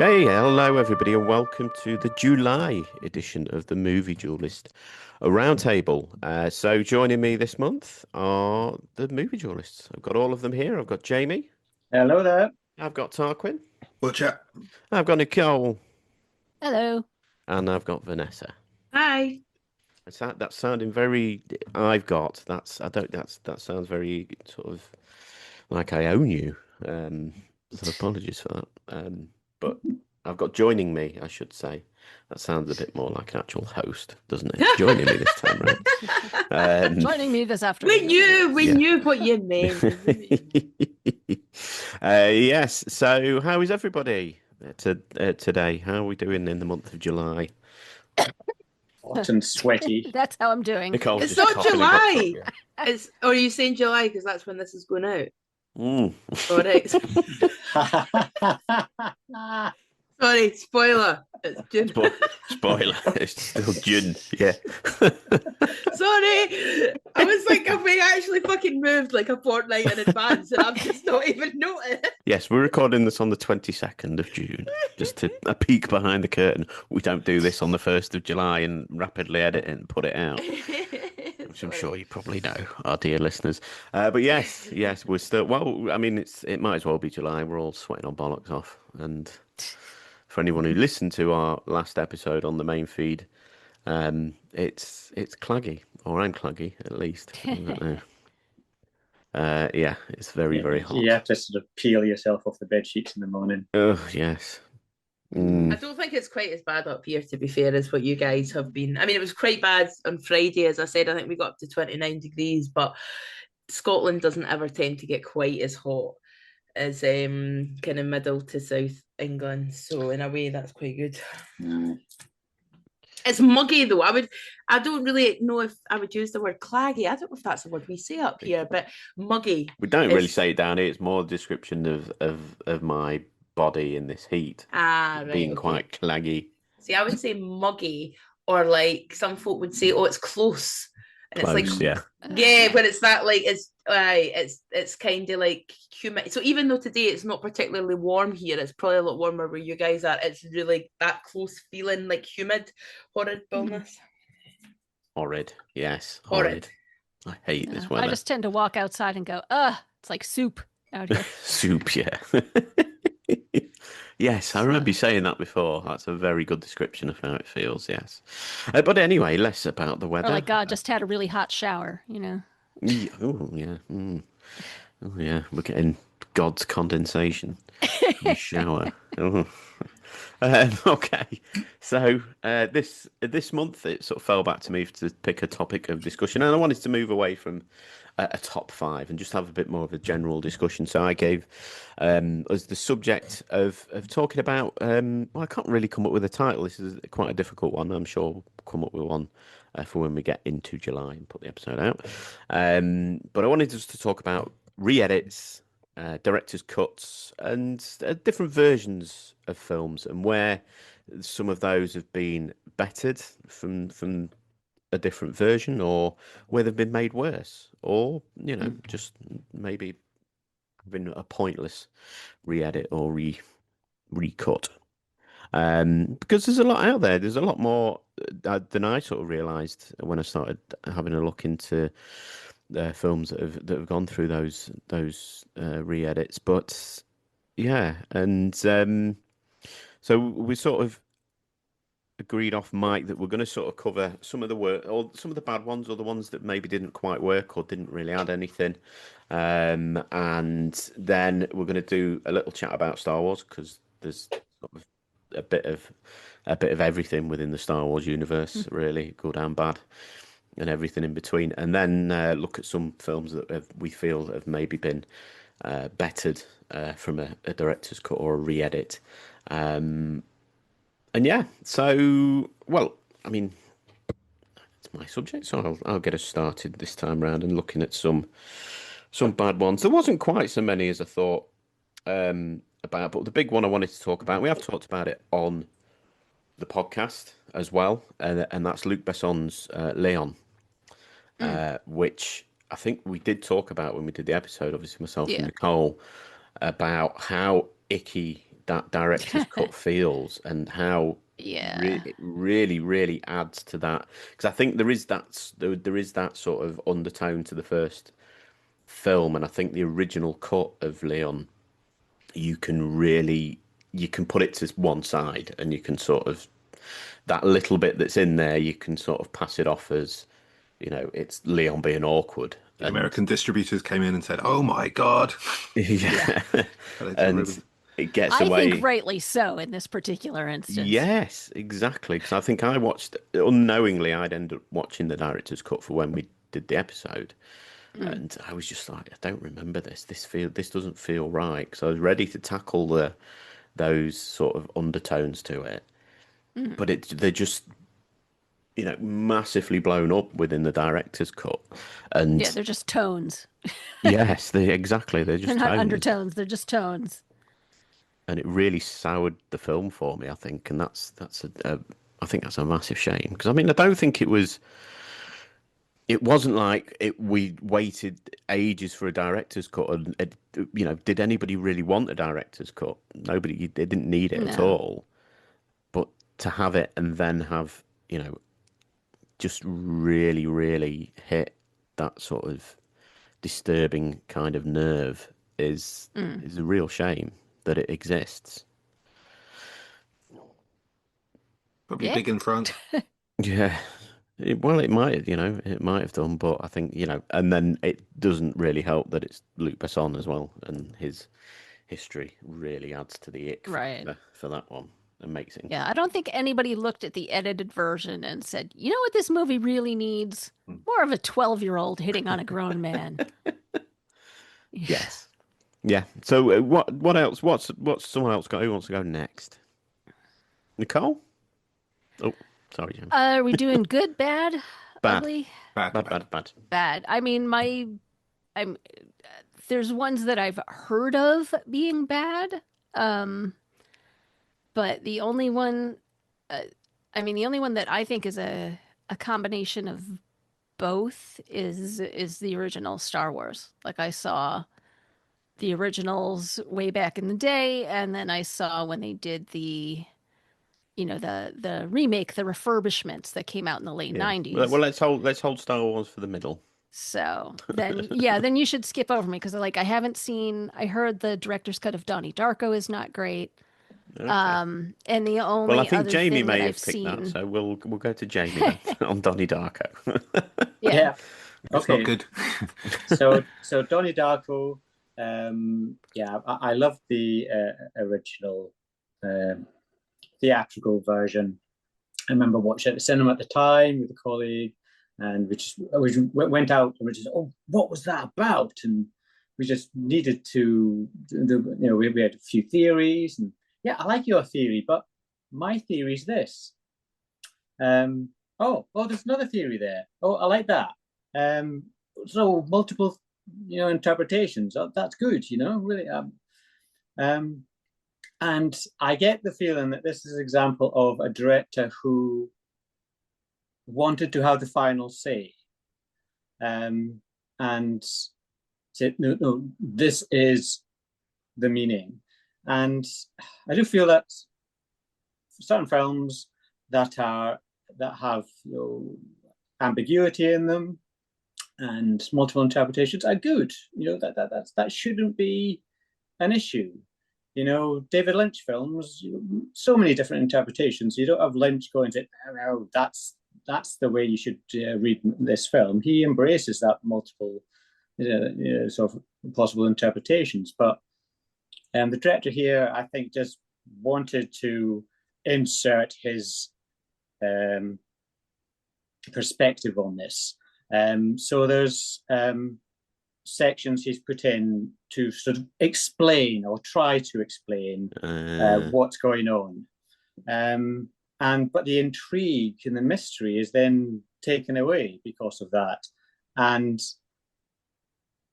Okay, hello everybody, and welcome to the July edition of the Movie Duellist, a roundtable. So joining me this month are the movie duelists. I've got all of them here. I've got Jamie, Hello there. I've got Tarquin, Well, chat. I've got Nicole, Hello. and I've got Vanessa. Hi. That's sounding very. I've got. That sounds very sort of like I own you. So apologies for that. But I've got joining me, I should say. That sounds a bit more like an actual host, doesn't it? Joining me this time round. Joining me this afternoon. We knew what you meant. Yes. So, how is everybody today? How are we doing in the month of July? Hot and sweaty. That's how I'm doing. Nicole's It's just not coughing and got July. throat, Or are you saying July because that's when this is going out? yeah. Sorry, spoiler. It's June. Spoiler, it's still June. Yeah. Sorry. I was like, have we actually fucking moved like a fortnight in advance and I've just not even noticed? Yes, we're recording this on the 22nd of June. Just to a peek behind the curtain. We don't do this on the 1st of July and rapidly edit it and put it out. Which I'm sure you probably know, our dear listeners. But yes, we're still. Well, I mean, it might as well be July. We're all sweating our bollocks off. And for anyone who listened to our last episode on the main feed, it's claggy, or I'm claggy at least. I don't know. Yeah, it's very hot. You have to sort of peel yourself off the bed sheets in the morning. Oh yes. I don't think it's quite as bad up here, to be fair, as what you guys have been. I mean, it was quite bad on Friday, as I said. I think we got up to 29 degrees, but Scotland doesn't ever tend to get quite as hot as kind of middle to south England. So in a way, that's quite good. It's muggy though. I don't really know if I would use the word claggy. I don't know if that's the word we say up here, but muggy. We don't really say it down here. It's more a description of my body in this heat. Right, being quite claggy. See, I would say muggy, or like some folk would say, "Oh, it's close," and Close, it's like, yeah, but it's that like it's kind of like humid. So even though today it's not particularly warm here, it's probably a lot warmer where you guys are. It's really that close feeling, like humid, horribleness. Horrid, yes, Horrid. I hate this weather. I just tend to walk outside and go, it's like soup out here. Soup, yeah. Yes, I remember you saying that before. That's a very good description of how it feels, yes. But anyway, less about the weather. Or like God just had a really hot shower, Yeah, oh, yeah. Oh, yeah. We're getting God's condensation in the shower. Oh. Okay, so this month it sort of fell back to me to pick a topic of discussion, and I wanted to move away from a top five and just have a bit more of a general discussion. So I gave as the subject of talking about. Well, I can't really come up with a title. This is quite a difficult one. I'm sure we'll come up with one for when we get into July and put the episode out. But I wanted us to talk about re-edits, director's cuts, and different versions of films, and where some of those have been bettered from a different version, or where they've been made worse, or just maybe been a pointless re-edit or recut. Because there's a lot out there. There's a lot more than I sort of realised when I started having a look into films that have gone through those re-edits. But yeah, and so we sort of agreed off mic that we're going to sort of cover some of the work, or some of the bad ones, or the ones that maybe didn't quite work or didn't really add anything. And then we're going to do a little chat about Star Wars, because there's sort of a bit of everything within the Star Wars universe, really, good and bad, and everything in between. And then look at some films that we feel have maybe been bettered from a director's cut or a re-edit. And yeah, so, well, I mean, it's my subject, so I'll get us started this time round and looking at some bad ones. There wasn't quite so many as I thought about, but the big one I wanted to talk about, we have talked about it on the podcast as well, and that's Luc Besson's Leon, which I think we did talk about when we did the episode, obviously myself and Nicole, about how icky that director's cut feels and how Yeah. it really, really adds to that. Because I think there is that sort of undertone to the first film, and I think the original cut of Leon, you can really you can put it to one side, and you can sort of that little bit that's in there, you can sort of pass it off as, it's Leon being awkward. The And American distributors came in and said, "Oh my God." yeah, and it gets I away. think rightly so in this particular instance. Yes, exactly. Because I think I watched unknowingly, I'd end up watching the director's cut for when we did the episode, and I was just like, I don't remember this. This doesn't feel right. Because I was ready to tackle those sort of undertones to it, but they're just massively blown up within the director's cut, and Yeah, they're just tones. yes, they're They're just not tones. undertones, they're just tones. And it really soured the film for me, I think, and that's I think that's a massive shame because I mean I don't think it wasn't like we waited ages for a director's cut, and did anybody really want a director's cut? Nobody, they didn't need it at No. all, but to have it and then have just really really hit that sort of disturbing kind of nerve is a real shame that it exists. Probably Yeah. big in front. Yeah. Well, it might, it might have done, but I think, and then it doesn't really help that it's Luc Besson as well, and his history really adds to the ick Right. for that one and makes it. Yeah, I don't think anybody looked at the edited version and said, you know what this movie really needs? More of a 12-year-old hitting on a grown man. Yes. Yeah. So what else? What's someone else got? Who wants to go next? Nicole? Oh, sorry, Jim. Are we doing good, bad, Bad. ugly? Bad. Bad. I mean, I'm there's ones that I've heard of being bad. But the only one, the only one that I think is a combination of both is the original Star Wars. Like I saw the originals way back in the day, and then I saw when they did the remake, the refurbishments that came out in the late Yeah. 90s. Well, let's hold Star Wars for the middle. So then, yeah, then you should skip over me because I haven't seen. I heard the director's cut of Donnie Darko is not great. Okay. And the only Well, I think other Jamie thing may that have I've picked seen. that, so we'll go to Jamie then on Donnie Darko. Yeah. It's Okay. not good. So Donnie Darko, I love the original theatrical version. I remember watching it at the cinema at the time with a colleague, and we went out and we just, oh, what was that about? And we just needed to, we had a few theories, and yeah, I like your theory, but my theory is this. There's another theory there. Oh, I like that. So multiple, interpretations. Oh, that's good, really. And I get the feeling that this is an example of a director who wanted to have the final say, and said, no, this is the meaning. And I do feel that certain films that have ambiguity in them and multiple interpretations are good. That shouldn't be an issue. David Lynch films, so many different interpretations. You don't have Lynch going to, no, that's the way you should read this film. He embraces that multiple sort of possible interpretations. But the director here, I think, just wanted to insert his perspective on this. So there's sections he's put in to sort of explain or try to explain what's going on. But the intrigue and the mystery is then taken away because of that. And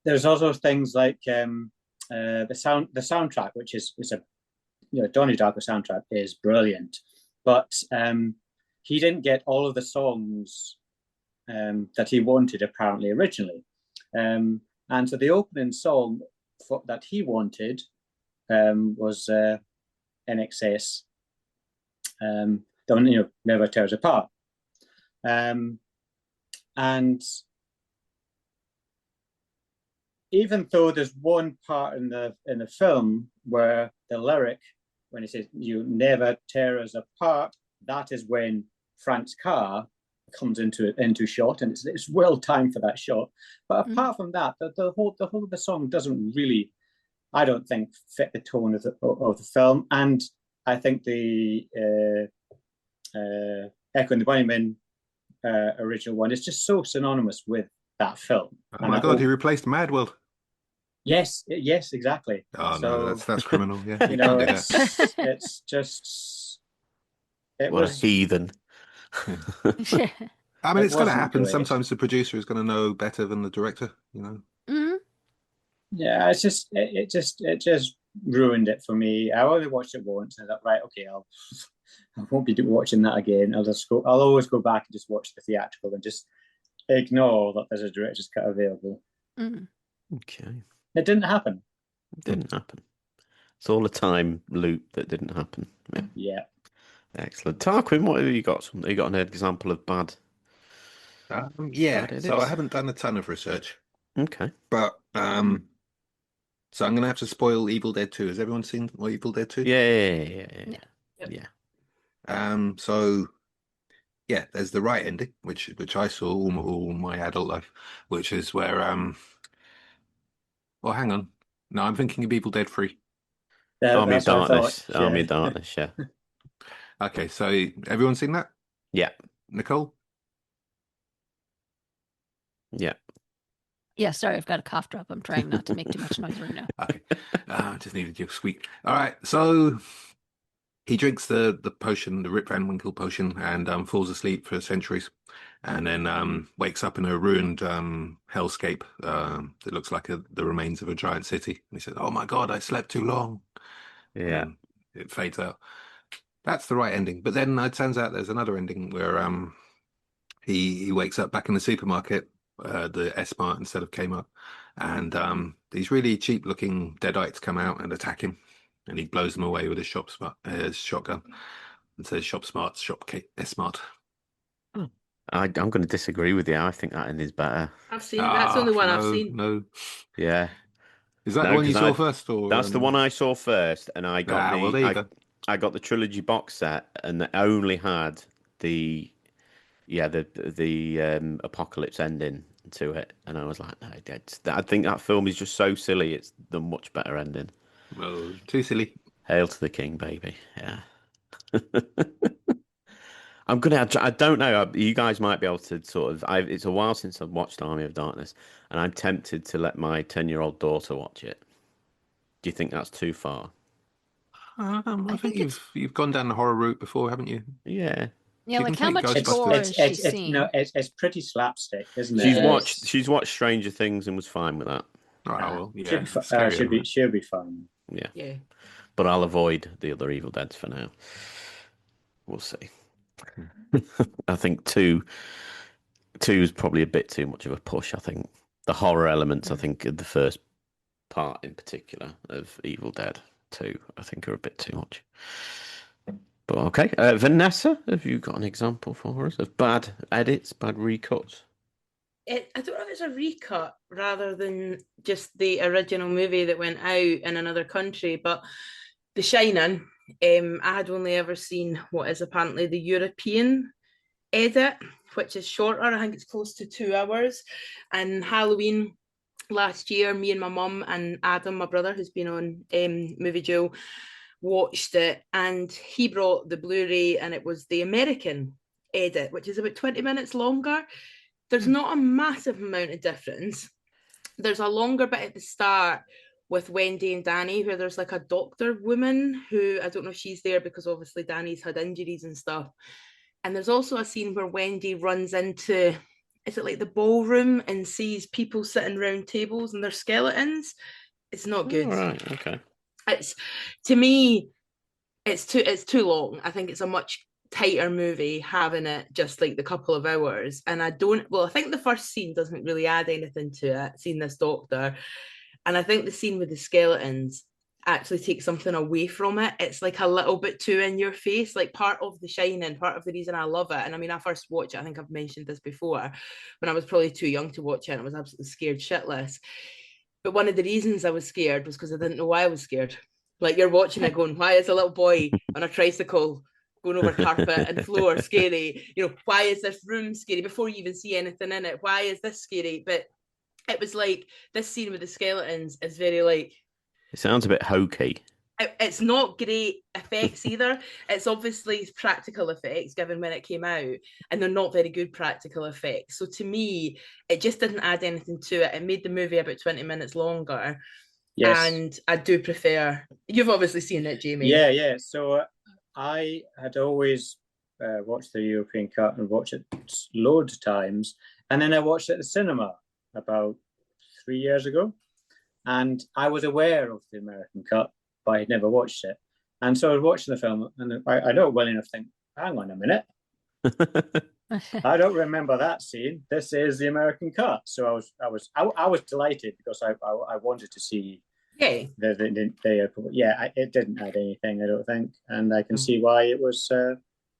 there's also things like the soundtrack, which is a Donnie Darko soundtrack is brilliant, but he didn't get all of the songs that he wanted apparently originally. And so the opening song that he wanted was in excess. Never tears apart. And even though there's one part in the film where the lyric, when he says "you never tear us apart," that is when Frank's car comes into shot, and it's well timed for that shot. But apart from that, the whole of the song doesn't really, I don't think, fit the tone of the film. And I think the Echo and the Bunnymen original one is just so synonymous with that film. Oh my God, he replaced Mad World. Yes, exactly. Oh so, no, that's criminal. Yeah, it's just a heathen. I mean, it's going to happen. Great. Sometimes the producer is going to know better than the director. Mm-hmm. Yeah, it's just it just ruined it for me. I only watched it once, and I thought, right, okay, I won't be watching that again. I'll always go back and just watch the theatrical and just ignore that there's a director's cut available. Mm. Okay. It didn't happen. It didn't happen. It's all a time loop that didn't happen. Yeah. Excellent. Tarquin, what have you got? You got an example of bad? Bad so I haven't done a ton of research. Okay. But so I'm going to have to spoil Evil Dead 2. Has everyone seen Evil Dead 2? Yeah. So yeah, there's the right ending, which I saw all my adult life, which is where well, hang on. No, I'm thinking of Evil Dead 3. Army of Darkness. Army of Darkness, yeah. Okay, so everyone seen that? Yeah. Nicole? Yeah. Yeah, sorry, I've got a cough drop. I'm trying not to make too much noise right now. Okay. Just needed your squeak. All right, so he drinks the potion, the Rip Van Winkle potion, and falls asleep for centuries, and then wakes up in a ruined hellscape that looks like the remains of a giant city. And he says, "Oh my God, I slept too long." Yeah. And it fades out. That's the right ending. But then it turns out there's another ending where he wakes up back in the supermarket, the S-Mart instead of Kmart, and these really cheap-looking deadites come out and attack him. And he blows them away with his shotgun, and says, "Shop smart, shop S-Mart." I'm going to disagree with you. I think that end is better. I've seen that's the only one I've seen. No. Yeah. Is that the one you saw first, or that's the one I saw first, and I got I got the trilogy box set, and it only had the apocalypse ending to it, and I was like, no, I think that film is just so silly. It's the much better ending. Well, too silly. Hail to the king, baby. Yeah. I don't know. You guys might be able to sort of. It's a while since I've watched Army of Darkness, and I'm tempted to let my 10-year-old daughter watch it. Do you think that's too far? I think you've gone down the horror route before, haven't you? Yeah. Yeah, like how much gore has she seen? No, it's pretty slapstick, isn't it? She's watched Stranger Things and was fine with that. Oh, well, yeah. She'll be fine. Yeah. But I'll avoid the other Evil Deads for now. We'll see. I think two is probably a bit too much of a push. I think the horror elements, I think the first part in particular of Evil Dead 2, I think are a bit too much. But okay, Vanessa, have you got an example for us of bad edits, bad recuts? I don't know if it's a recut rather than just the original movie that went out in another country, but The Shining, I had only ever seen what is apparently the European edit, which is shorter. I think it's close to 2 hours. And Halloween last year, me and my mum and Adam, my brother, who's been on Movie Joe, watched it, and he brought the Blu-ray, and it was the American edit, which is about 20 minutes longer. There's not a massive amount of difference. There's a longer bit at the start with Wendy and Danny, where there's like a doctor woman who, I don't know if she's there because obviously Danny's had injuries and stuff. And there's also a scene where Wendy runs into, is it like the ballroom, and sees people sitting around tables and they're skeletons. It's not good. All right, okay. It's, to me, it's too long. I think it's a much tighter movie having it just like the couple of hours. And I think the first scene doesn't really add anything to it, seeing this doctor. And I think the scene with the skeletons actually take something away from it. It's like a little bit too in your face. Like part of The Shining, part of the reason I love it, and I mean, I first watched it, I think I've mentioned this before, when I was probably too young to watch it, and I was absolutely scared shitless. But one of the reasons I was scared was because I didn't know why I was scared. Like, you're watching it going, why is a little boy on a tricycle going over carpet and floor scary? You know, why is this room scary before you even see anything in it? Why is this scary? But it was like, this scene with the skeletons is very like, it sounds a bit hokey. It's not great effects either. It's obviously practical effects given when it came out, and they're not very good practical effects. So to me, it just didn't add anything to it. It made the movie about 20 minutes longer. Yes. And I do prefer, you've obviously seen it, Jamie. Yeah. So I had always watched the European cut and watched it loads of times. And then I watched it at the cinema about 3 years ago. And I was aware of the American cut, but I had never watched it. And so I was watching the film, and I don't well enough think, hang on a minute. I don't remember that scene. This is the American cut. So I was delighted because I wanted to see. Yeah. It didn't add anything, I don't think, and I can see why it was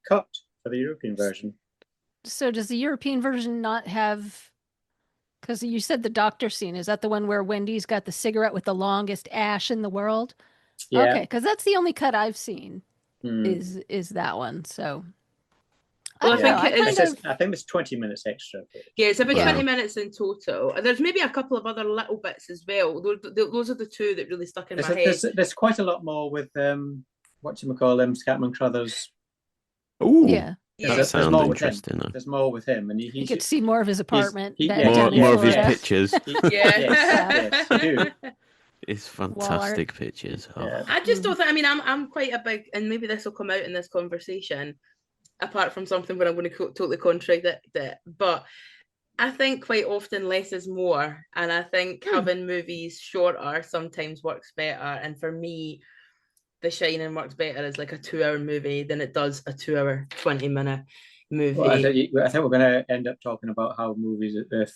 cut for the European version. So does the European version not have? Because you said the doctor scene, is that the one where Wendy's got the cigarette with the longest ash in the world? Yeah. Okay, because that's the only cut I've seen. Is that one? So. Well, I think it's 20 minutes extra. Yeah, it's about 20 minutes in total. And there's maybe a couple of other little bits as well. Those are the two that really stuck in my head. There's quite a lot more with Scatman Crothers. Oh, yeah. That sounds interesting. There's more with him, and you get to see more of his apartment. More of his pictures. Yes, you do. It's fantastic pictures. Oh. Yeah. I just don't think. I mean, I'm quite a big, and maybe this will come out in this conversation, apart from something where I'm going to totally contradict it, but I think quite often less is more, and I think having movies shorter sometimes works better. And for me, The Shining works better as like a 2-hour movie than it does a 2-hour 20-minute movie. Well, I think we're going to end up talking about how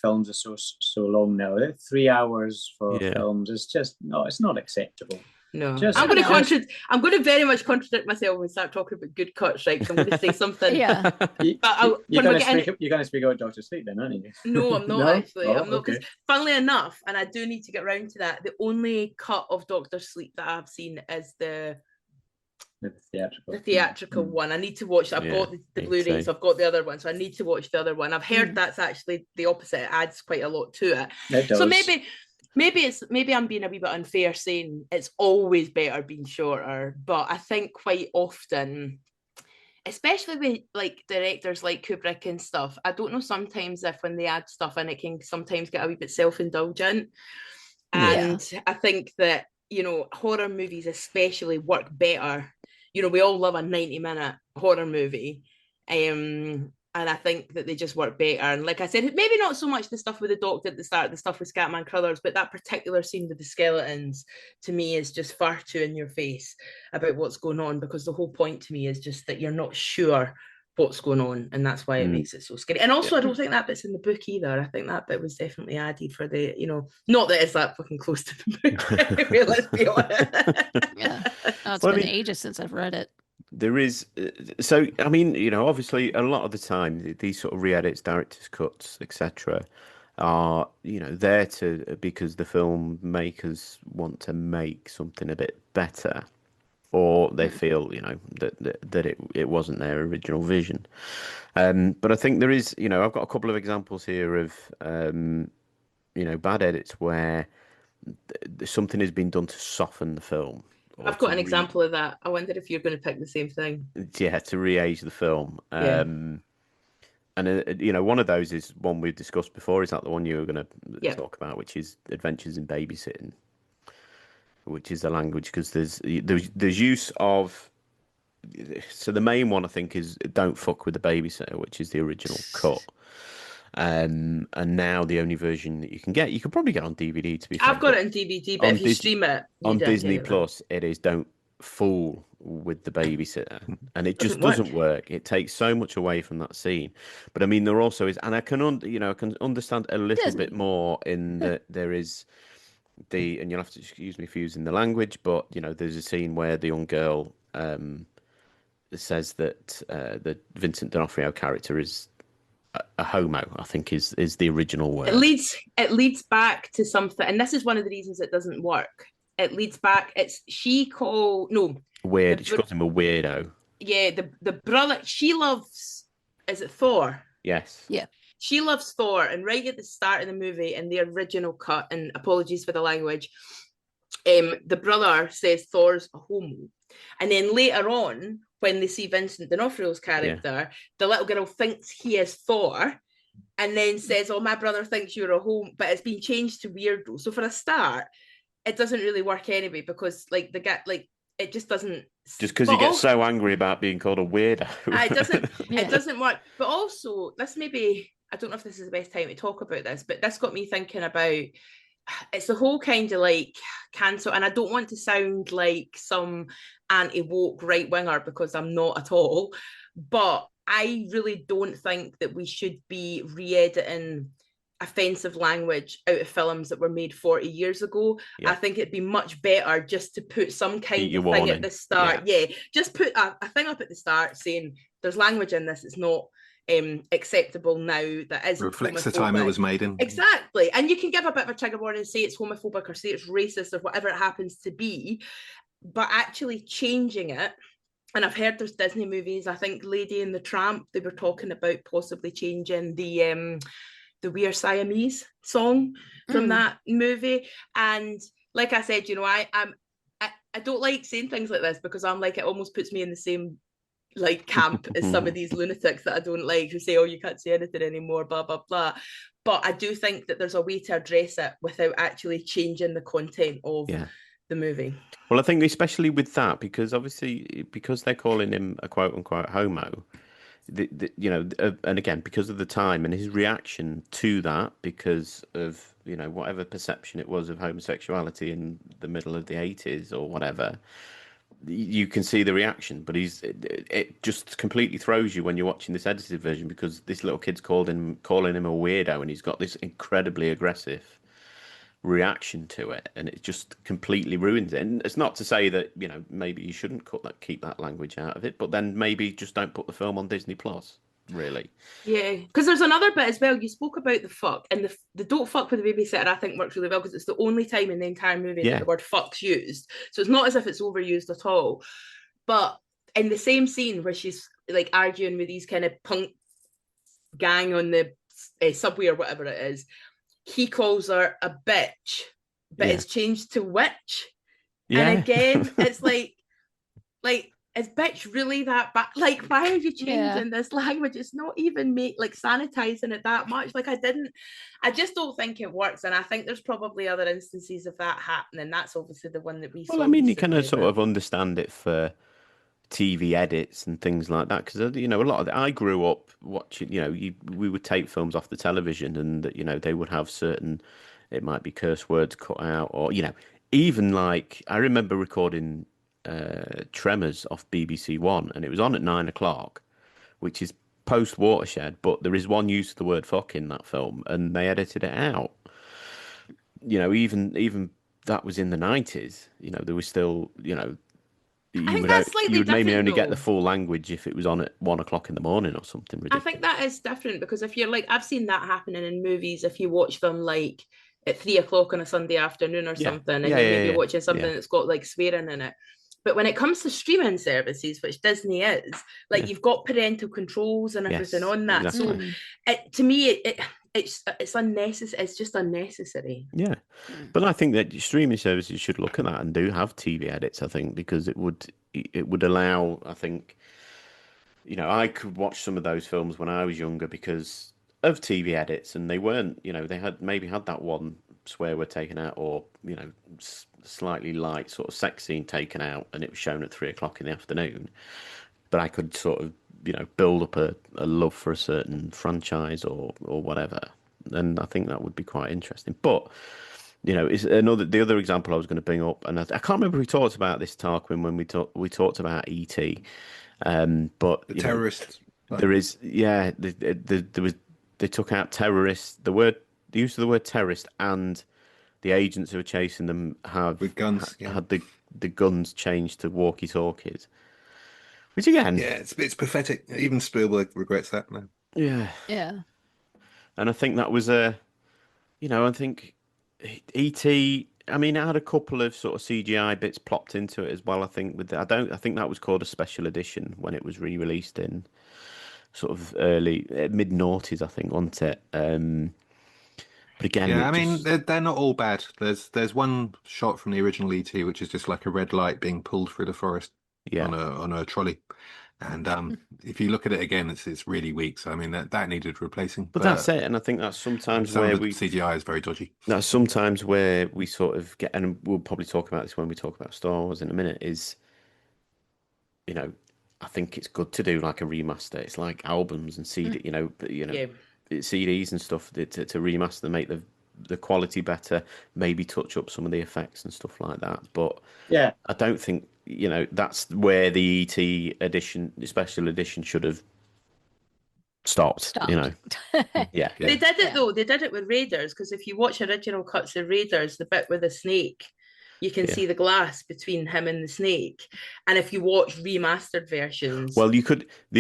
films are so long now. 3 hours for films is just it's not acceptable. No, I'm going to very much contradict myself when we start talking about good cuts, right? I'm going to say something. Yeah. You're going to speak about Dr. Sleep then, aren't you? No, I'm not actually. I'm not, because funnily enough, and I do need to get round to that, the only cut of Dr. Sleep that I've seen is the theatrical one. I need to watch that. I've got the Blu-ray, so I've got the other one, so I need to watch the other one. I've heard that's actually the opposite. It adds quite a lot to it. It does. So maybe I'm being a wee bit unfair saying it's always better being shorter, but I think quite often, especially with like directors like Kubrick and stuff, I don't know sometimes if when they add stuff in, it can sometimes get a wee bit self-indulgent. And I think that, horror movies especially work better. We all love a 90-minute horror movie. And I think that they just work better. And like I said, maybe not so much the stuff with the doctor at the start, the stuff with Scatman Crothers, but that particular scene with the skeletons, to me, is just far too in your face about what's going on, because the whole point to me is just that you're not sure what's going on, and that's why it makes it so scary. And also, I don't think that bit's in the book either. I think that bit was definitely added for the, not that it's that fucking close to the book. Let's be honest. Yeah. Oh, it's been ages since I've read it. There is, so I mean, obviously a lot of the time these sort of re-edits, director's cuts, etc., are there because the filmmakers want to make something a bit better, or they feel that it wasn't their original vision. But I think there is, I've got a couple of examples here of bad edits where something has been done to soften the film. I've got an example of that. I wondered if you're going to pick the same thing. Yeah, to re-age the film. And one of those is one we've discussed before. Is that the one you were going to talk about, which is Adventures in Babysitting, which is the language, because there's use of. So the main one I think is "Don't Fuck with the Babysitter," which is the original cut. And now the only version that you can get, you could probably get on DVD. To be fair, I've got it on DVD, but if you stream it on Disney Plus, it is "Don't Fool with the Babysitter," and it just doesn't work. It takes so much away from that scene. But I mean, there also is, and I can understand a little bit more in that there is, and you'll have to excuse me for using the language, but there's a scene where the young girl says that the Vincent D'Onofrio character is a homo, I think is the original word. It leads back to something, and this is one of the reasons it doesn't work. It leads back. She calls him a weirdo. Yeah, the brother she loves, is it Thor? Yes. Yeah. She loves Thor, and right at the start of the movie, in the original cut, and apologies for the language, the brother says Thor's a homo. And then later on, when they see Vincent D'Onofrio's character, the little girl thinks he is Thor, and then says, "Oh, my brother thinks you're a homo," but it's been changed to weirdo. So for a start, it doesn't really work anyway, because it just doesn't. Just because you get so angry about being called a weirdo. It doesn't work. But also, I don't know if this is the best time to talk about this, but this got me thinking about, it's the whole kind of like cancel, and I don't want to sound like some anti-woke right-winger, because I'm not at all, but I really don't think that we should be re-editing offensive language out of films that were made 40 years ago. Yeah. I think it'd be much better just to put some kind of thing at the start. Yeah, just put a thing up at the start saying there's language in this, it's not acceptable now, that is reflects homophobic. The time it was made in. Exactly. And you can give a bit of a trigger warning and say it's homophobic or say it's racist or whatever it happens to be, but actually changing it. And I've heard there's Disney movies, I think Lady and the Tramp, they were talking about possibly changing the We Are Siamese song from that movie. And like I said, I don't like saying things like this, because I'm like, it almost puts me in the same like camp as some of these lunatics that I don't like, who say, "Oh, you can't say anything anymore, blah blah blah." But I do think that there's a way to address it without actually changing the content of the movie. Well, I think especially with that, because obviously because they're calling him a quote unquote homo, and again because of the time and his reaction to that, because of whatever perception it was of homosexuality in the middle of the 80s or whatever. You can see the reaction, but it just completely throws you when you're watching this edited version, because this little kid's calling him a weirdo, and he's got this incredibly aggressive reaction to it, and it just completely ruins it. And it's not to say that maybe you shouldn't keep that language out of it, but then maybe just don't put the film on Disney Plus. Really. Yeah, because there's another bit as well. You spoke about the fuck, and the don't fuck with the babysitter, I think works really well, because it's the only time in the entire movie that the word fuck's used. So it's not as if it's overused at all. But in the same scene where she's like arguing with these kind of punk gang on the subway or whatever it is, he calls her a bitch, but it's changed to witch. Yeah. And again, it's like is bitch really that bad? Like, why are you changing this language? It's not even sanitizing it that much. I just don't think it works. And I think there's probably other instances of that happening. That's obviously the one that we saw. Well, I mean, you kind of sort of understand it for TV edits and things like that, because a lot of I grew up watching. We would take films off the television, and they would have certain, it might be curse words cut out, or even like I remember recording Tremors off BBC One, and it was on at 9 o'clock, which is post Watershed, but there is one use of the word fuck in that film, and they edited it out. Even that was in the 90s. There was still you would maybe only get the full language if it was on at 1 o'clock in the morning or something ridiculous. I think that is different, because if you're I've seen that happening in movies, if you watch them at 3 o'clock on a Sunday afternoon or something, and you're maybe watching something that's got swearing in it. But when it comes to streaming services, which Disney is, you've got parental controls and everything on that. Exactly. So to me, it's unnecessary. It's just unnecessary. Yeah, but I think that streaming services should look at that and do have TV edits. I think, because it would allow. I think, I could watch some of those films when I was younger because of TV edits, and they weren't. They had that one swear word taken out, or slightly light sort of sex scene taken out, and it was shown at 3 o'clock in the afternoon. But I could sort of build up a love for a certain franchise or whatever, and I think that would be quite interesting. But is the other example I was going to bring up, and I can't remember who talked about this, Tarquin, when we talked about E.T. But the terrorists. There is there was, they took out terrorist, the use of the word terrorist, and the agents who are chasing them have With guns, had the guns changed to walkie-talkies. Which again, yeah, it's pathetic. Even Spielberg regrets that now. yeah, Yeah. and I think that was I think E.T. I mean, it had a couple of sort of CGI bits plopped into it as well. I think I think that was called a special edition when it was re-released in sort of early mid noughties, I think, wasn't it? But again, Yeah, I it mean, just they're not all bad. There's one shot from the original ET, which is just like a red light being pulled through the forest yeah. on a trolley. And if you look at it again, it's really weak. So I mean, that needed replacing. But that's it, and I think that's sometimes some where of the CGI is very dodgy. that's sometimes where we sort of get, and we'll probably talk about this when we talk about Star Wars in a minute, is, I think it's good to do like a remaster. It's like albums and CD, Yeah. CDs and stuff to remaster, make the quality better, maybe touch up some of the effects and stuff like that. But Yeah, I don't think, that's where the ET edition, the special edition should have stopped. Yeah. They did it Yeah. though. They did it with Raiders, because if you watch original cuts of Raiders, the bit with the snake, you can Yeah. see the glass between him and the snake. And if you watch remastered versions, Well, the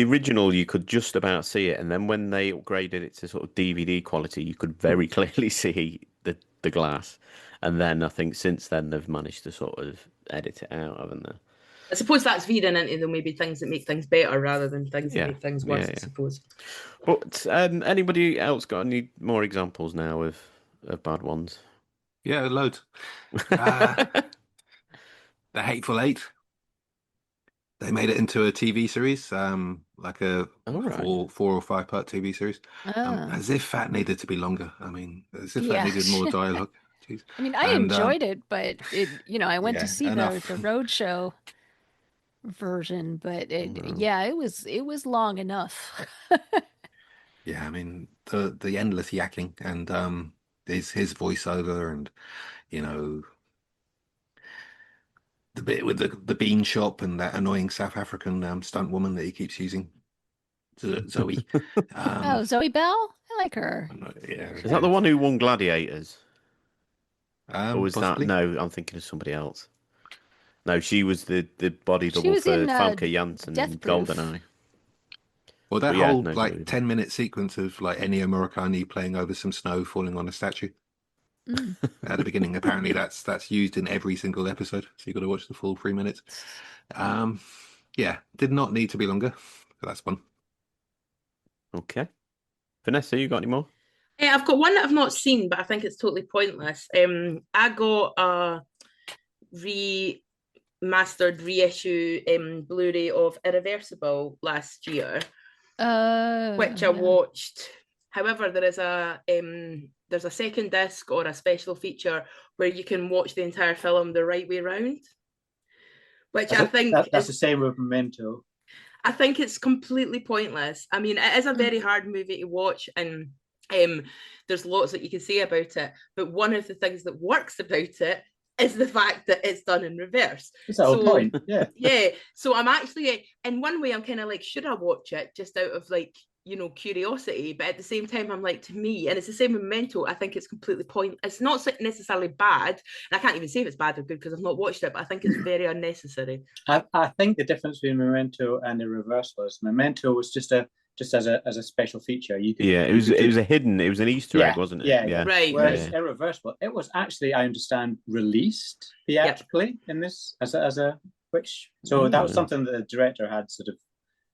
original, you could just about see it, and then when they upgraded it to sort of DVD quality, you could very clearly see the glass. And then I think since then they've managed to sort of edit it out, haven't they? I suppose that's veering into the maybe things that make things better rather than things that make things worse, I suppose. But anybody else got any more examples now of bad ones? Yeah, loads. The Hateful Eight. They made it into a TV series, like a four or 5 part TV series. As if that needed to be longer. I mean, as if that needed more dialogue. Jeez. I mean, I enjoyed it, but I went to see the Roadshow version, but it was long enough. Yeah, I mean the endless yakking and his voiceover, and the bit with the bean shop and that annoying South African stunt woman that he keeps using, Zoe. Zoe Bell, I like her. Yeah, is that the one who won Gladiators? Or was possibly. that? No, I'm thinking of somebody else. No, she was the body double was for in, Famke Janssen in Death Proof. GoldenEye. Well, that But whole 10-minute sequence of like Ennio Morricone playing over some snow falling on a statue at the beginning, apparently that's used in every single episode. So you've got to watch the full 3 minutes. Yeah, did not need to be longer. But that's one. Okay. Vanessa, you got any more? Yeah, I've got one that I've not seen, but I think it's totally pointless. I got a remastered reissue Blu-ray of Irreversible last year, which I watched. However, there's a second disc or a special feature where you can watch the entire film the right way round, which I think that's the same with Memento. I think it's completely pointless. I mean, it is a very hard movie to watch, and there's lots that you can say about it. But one of the things that works about it is the fact that it's done in reverse. That's the whole point. Yeah. Yeah. So I'm actually, in one way, I'm kind of like, should I watch it just out of like, curiosity? But at the same time, I'm like, to me, and it's the same with Memento, I think it's completely pointless. It's not necessarily bad, and I can't even say if it's bad or good because I've not watched it, but I think it's very unnecessary. I think the difference between Memento and Irreversible is Memento was just as a special feature. You could, it was an Easter egg, wasn't it? Yeah. Right. Whereas Irreversible, it was actually, I understand, released theatrically in this as a which. So that was something that the director had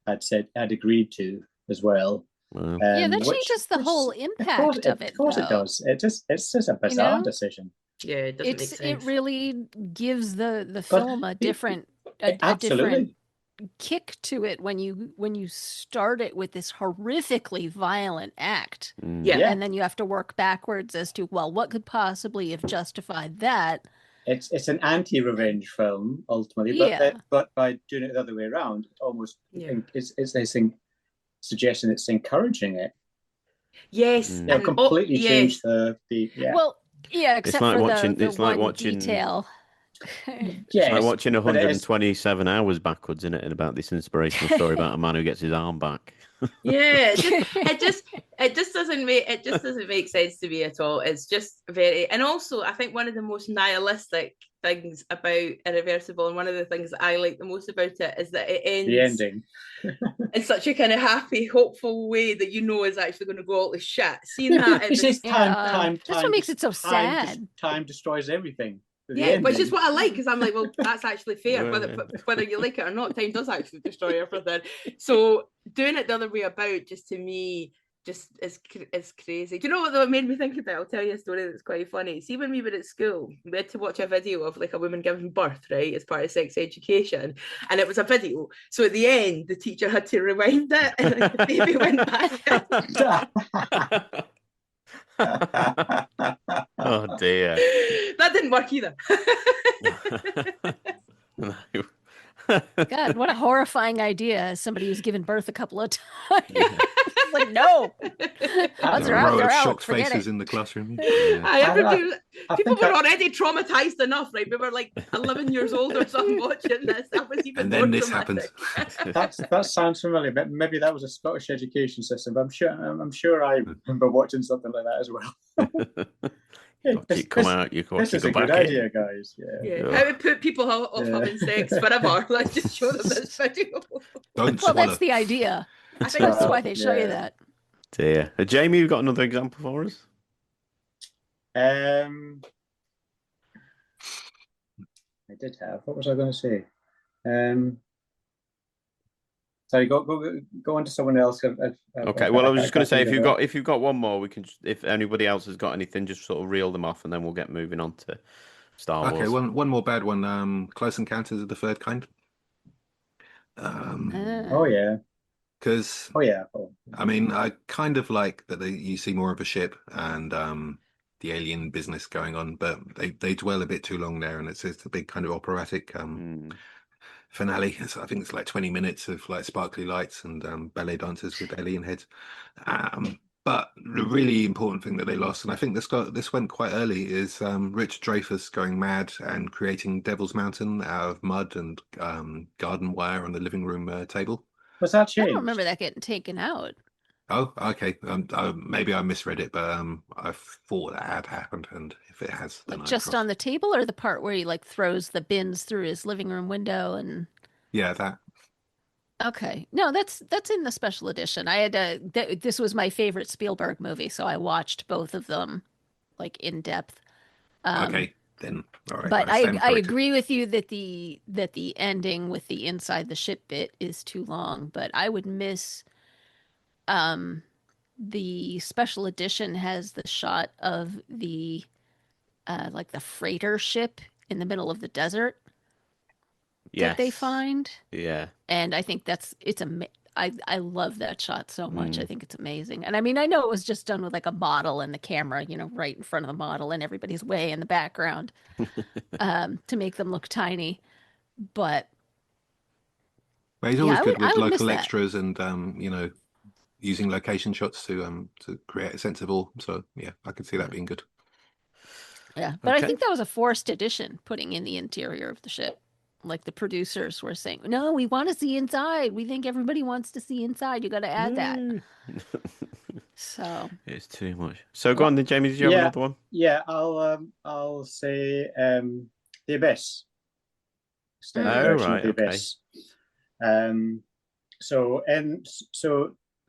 had agreed to as well. That changes the whole impact of it. Of course, it does. It's just a bizarre decision. Yeah, it doesn't make sense. It really gives the film a different kick to it when you start it with this horrifically violent act. And then you have to work backwards as to, well, what could possibly have justified that. It's an anti-revenge film ultimately, but by doing it the other way around, it almost it's this suggestion it's encouraging it. Yes, and completely changed the Well, except it's like for watching. the It's like one watching. detail. It's like watching 127 hours backwards, isn't it? And about this inspirational story about a man who gets his arm back. Yeah, it just doesn't make sense to me at all. It's just very, and also I think one of the most nihilistic things about Irreversible, and one of the things that I like the most about it, is that it ends the ending in such a kind of happy, hopeful way that you know is actually going to go all to shit. Seeing that, it's just time. That's what makes it so sad. Time destroys everything. Yeah, which is what I like, because I'm like, well, that's actually fair. Yeah. Whether you like it or not, time does actually destroy everything. So doing it the other way about, just to me, just is crazy. Do you know what though it made me think about? I'll tell you a story that's quite funny. See, when we were at school, we had to watch a video of like a woman giving birth, right, as part of sex education, and it was a video. So at the end, the teacher had to rewind it, and the baby went back. Oh dear. That didn't work either. No. God, what a horrifying idea! Somebody who's given birth a couple of times. It's like, no, once they're out, they're out. Shocked Forget faces it. in the classroom. People were already traumatized enough, right? We were like 11 years old or something watching this. That was even And more then this traumatic. happened. That sounds familiar. But maybe that was a Scottish education system. But I'm sure I remember watching something like that as well. You come out. You This is a good idea, guys. Yeah. How to put people off having sex forever. Let's just show them this video. Don't Well, swallow. that's the idea. I think that's why they show you that. Dear. Jamie, you've got another example for us? I did have. What was I going to say? Sorry, go on to someone else. Okay. Well, I was just going to say, if you've got one more, we can. If anybody else has got anything, just sort of reel them off, and then we'll get moving on to Star Wars. Okay, one more bad one. Close Encounters of the Third Kind. Oh yeah. Because I mean, I kind of like that you see more of a ship and the alien business going on, but they dwell a bit too long there, and it's a big kind of operatic finale. So I think it's like 20 minutes of like sparkly lights and ballet dancers with alien heads. But the really important thing that they lost, and I think this went quite early, is Richard Dreyfuss going mad and creating Devil's Mountain out of mud and garden wire on the living room table. Was that changed? I don't remember that getting taken out. Oh, okay. Maybe I misread it, but I thought that had happened, and if it has, then Like just on the table, or the part where he like throws the bins through his living room window and. Yeah, that. Okay, no, that's in the special edition. I had this was my favorite Spielberg movie, so I watched both of them, like in depth. Okay, then all right. But I agree with you that the ending with the inside the ship bit is too long. But I would miss. The special edition has the shot of the like the freighter ship in the middle of the desert that they find. Yeah. And I think I love that shot so much. I think it's amazing. And I mean, I know it was just done with like a model and the camera, right in front of the model, and everybody's way in the background to make them look tiny. But he's always good with local extras and using location shots to create a sense of awe. So yeah, I could see that being good. Yeah, but I think that was a forced addition, putting in the interior of the ship. Like the producers were saying, no, we want to see inside. We think everybody wants to see inside. You got to add that. So it's too much. So go on then, Jamie. Did you have another one? Yeah, I'll say The Abyss. Right. The Abyss.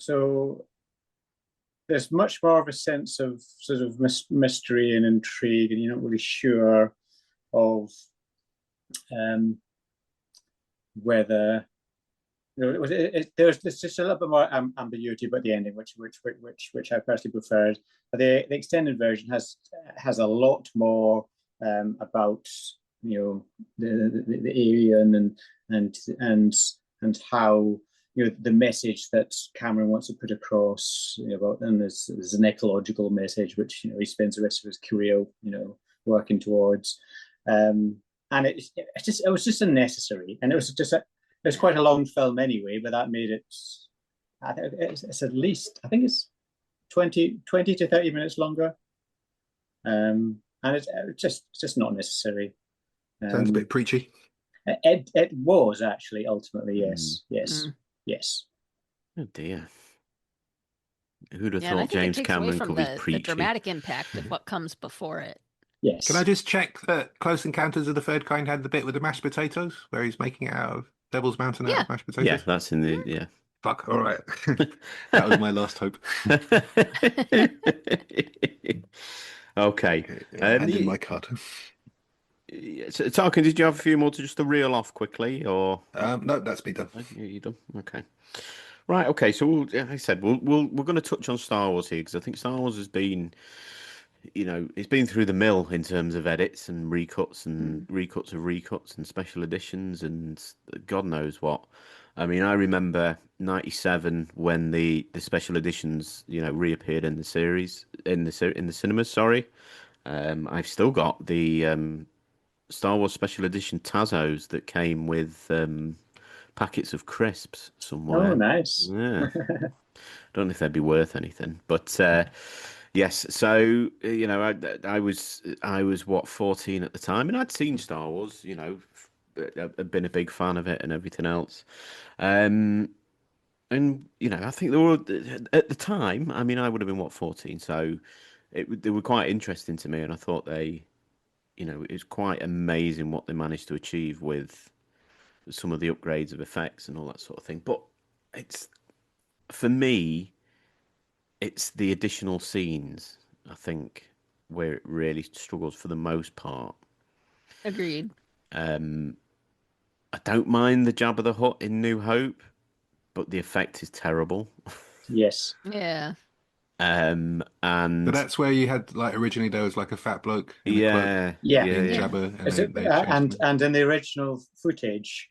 So there's much more of a sense of sort of mystery and intrigue, and you're not really sure of whether there's just a little bit more ambiguity about the ending, which I personally preferred. The extended version has a lot more about the alien and how the message that Cameron wants to put across about, and there's an ecological message which he spends the rest of his career working towards, and it was just unnecessary, and it's quite a long film anyway, but that made it. I think it's at least, I think it's 20 to 30 minutes longer, and it's just not necessary. Sounds a bit preachy. It was actually ultimately yes. Oh dear. Who'd have Yeah, and I thought think it James takes away Cameron from could be the preachy? dramatic impact of what comes before it. Yes. Can I just check that Close Encounters of the Third Kind had the bit with the mashed potatoes where he's making it out of Devil's Mountain out Yeah. of mashed potatoes? Yeah, that's in the yeah. Fuck. All right. That was my last hope. Okay. Hand in my card. So, Tarkin, did you have a few more to just to reel off quickly, or No, that's me done. yeah, you done? Okay. Right. Okay. So, like I said, we're going to touch on Star Wars here because I think Star Wars has been, it's been through the mill in terms of edits and recuts and recuts of recuts and special editions and God knows what. I mean, I remember '97 when the special editions, reappeared in the series in the cinemas. Sorry, I've still got the Star Wars special edition Tazos that came with packets of crisps somewhere. Oh, nice. Yeah, don't know if they'd be worth anything, but yes. So I was what 14 at the time, and I'd seen Star Wars. I'd been a big fan of it and everything else. And I think they were at the time. I mean, I would have been what 14, so they were quite interesting to me, and I thought it was quite amazing what they managed to achieve with some of the upgrades of effects and all that sort of thing. But it's for me, it's the additional scenes, I think, where it really struggles for the most part. Agreed. I don't mind the Jabba the Hutt in New Hope, but the effect is terrible. Yes. Yeah. And But that's where you had like originally there was like a fat bloke in a cloak yeah, Yeah. yeah, being yeah, Jabba, and Is they, it, they changed him. and in the original footage,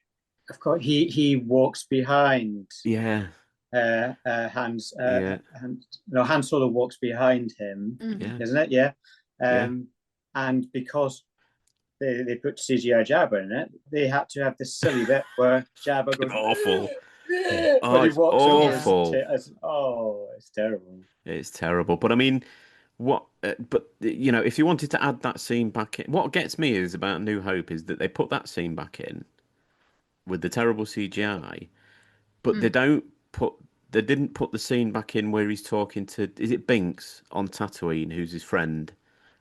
of course, he walks behind yeah, Hans. yeah, No, Han Solo walks behind him, Mhm. yeah, isn't it? Yeah. yeah. And because they put CGI Jabba in it, they had to have this silly bit where Jabba goes Awful. when Oh, he it's walks over his awful. it's terrible. It's terrible. But I mean, if you wanted to add that scene back in, what gets me is about New Hope is that they put that scene back in with the terrible CGI, but they didn't put the scene back in where he's talking to, is it Binks on Tatooine, who's his friend?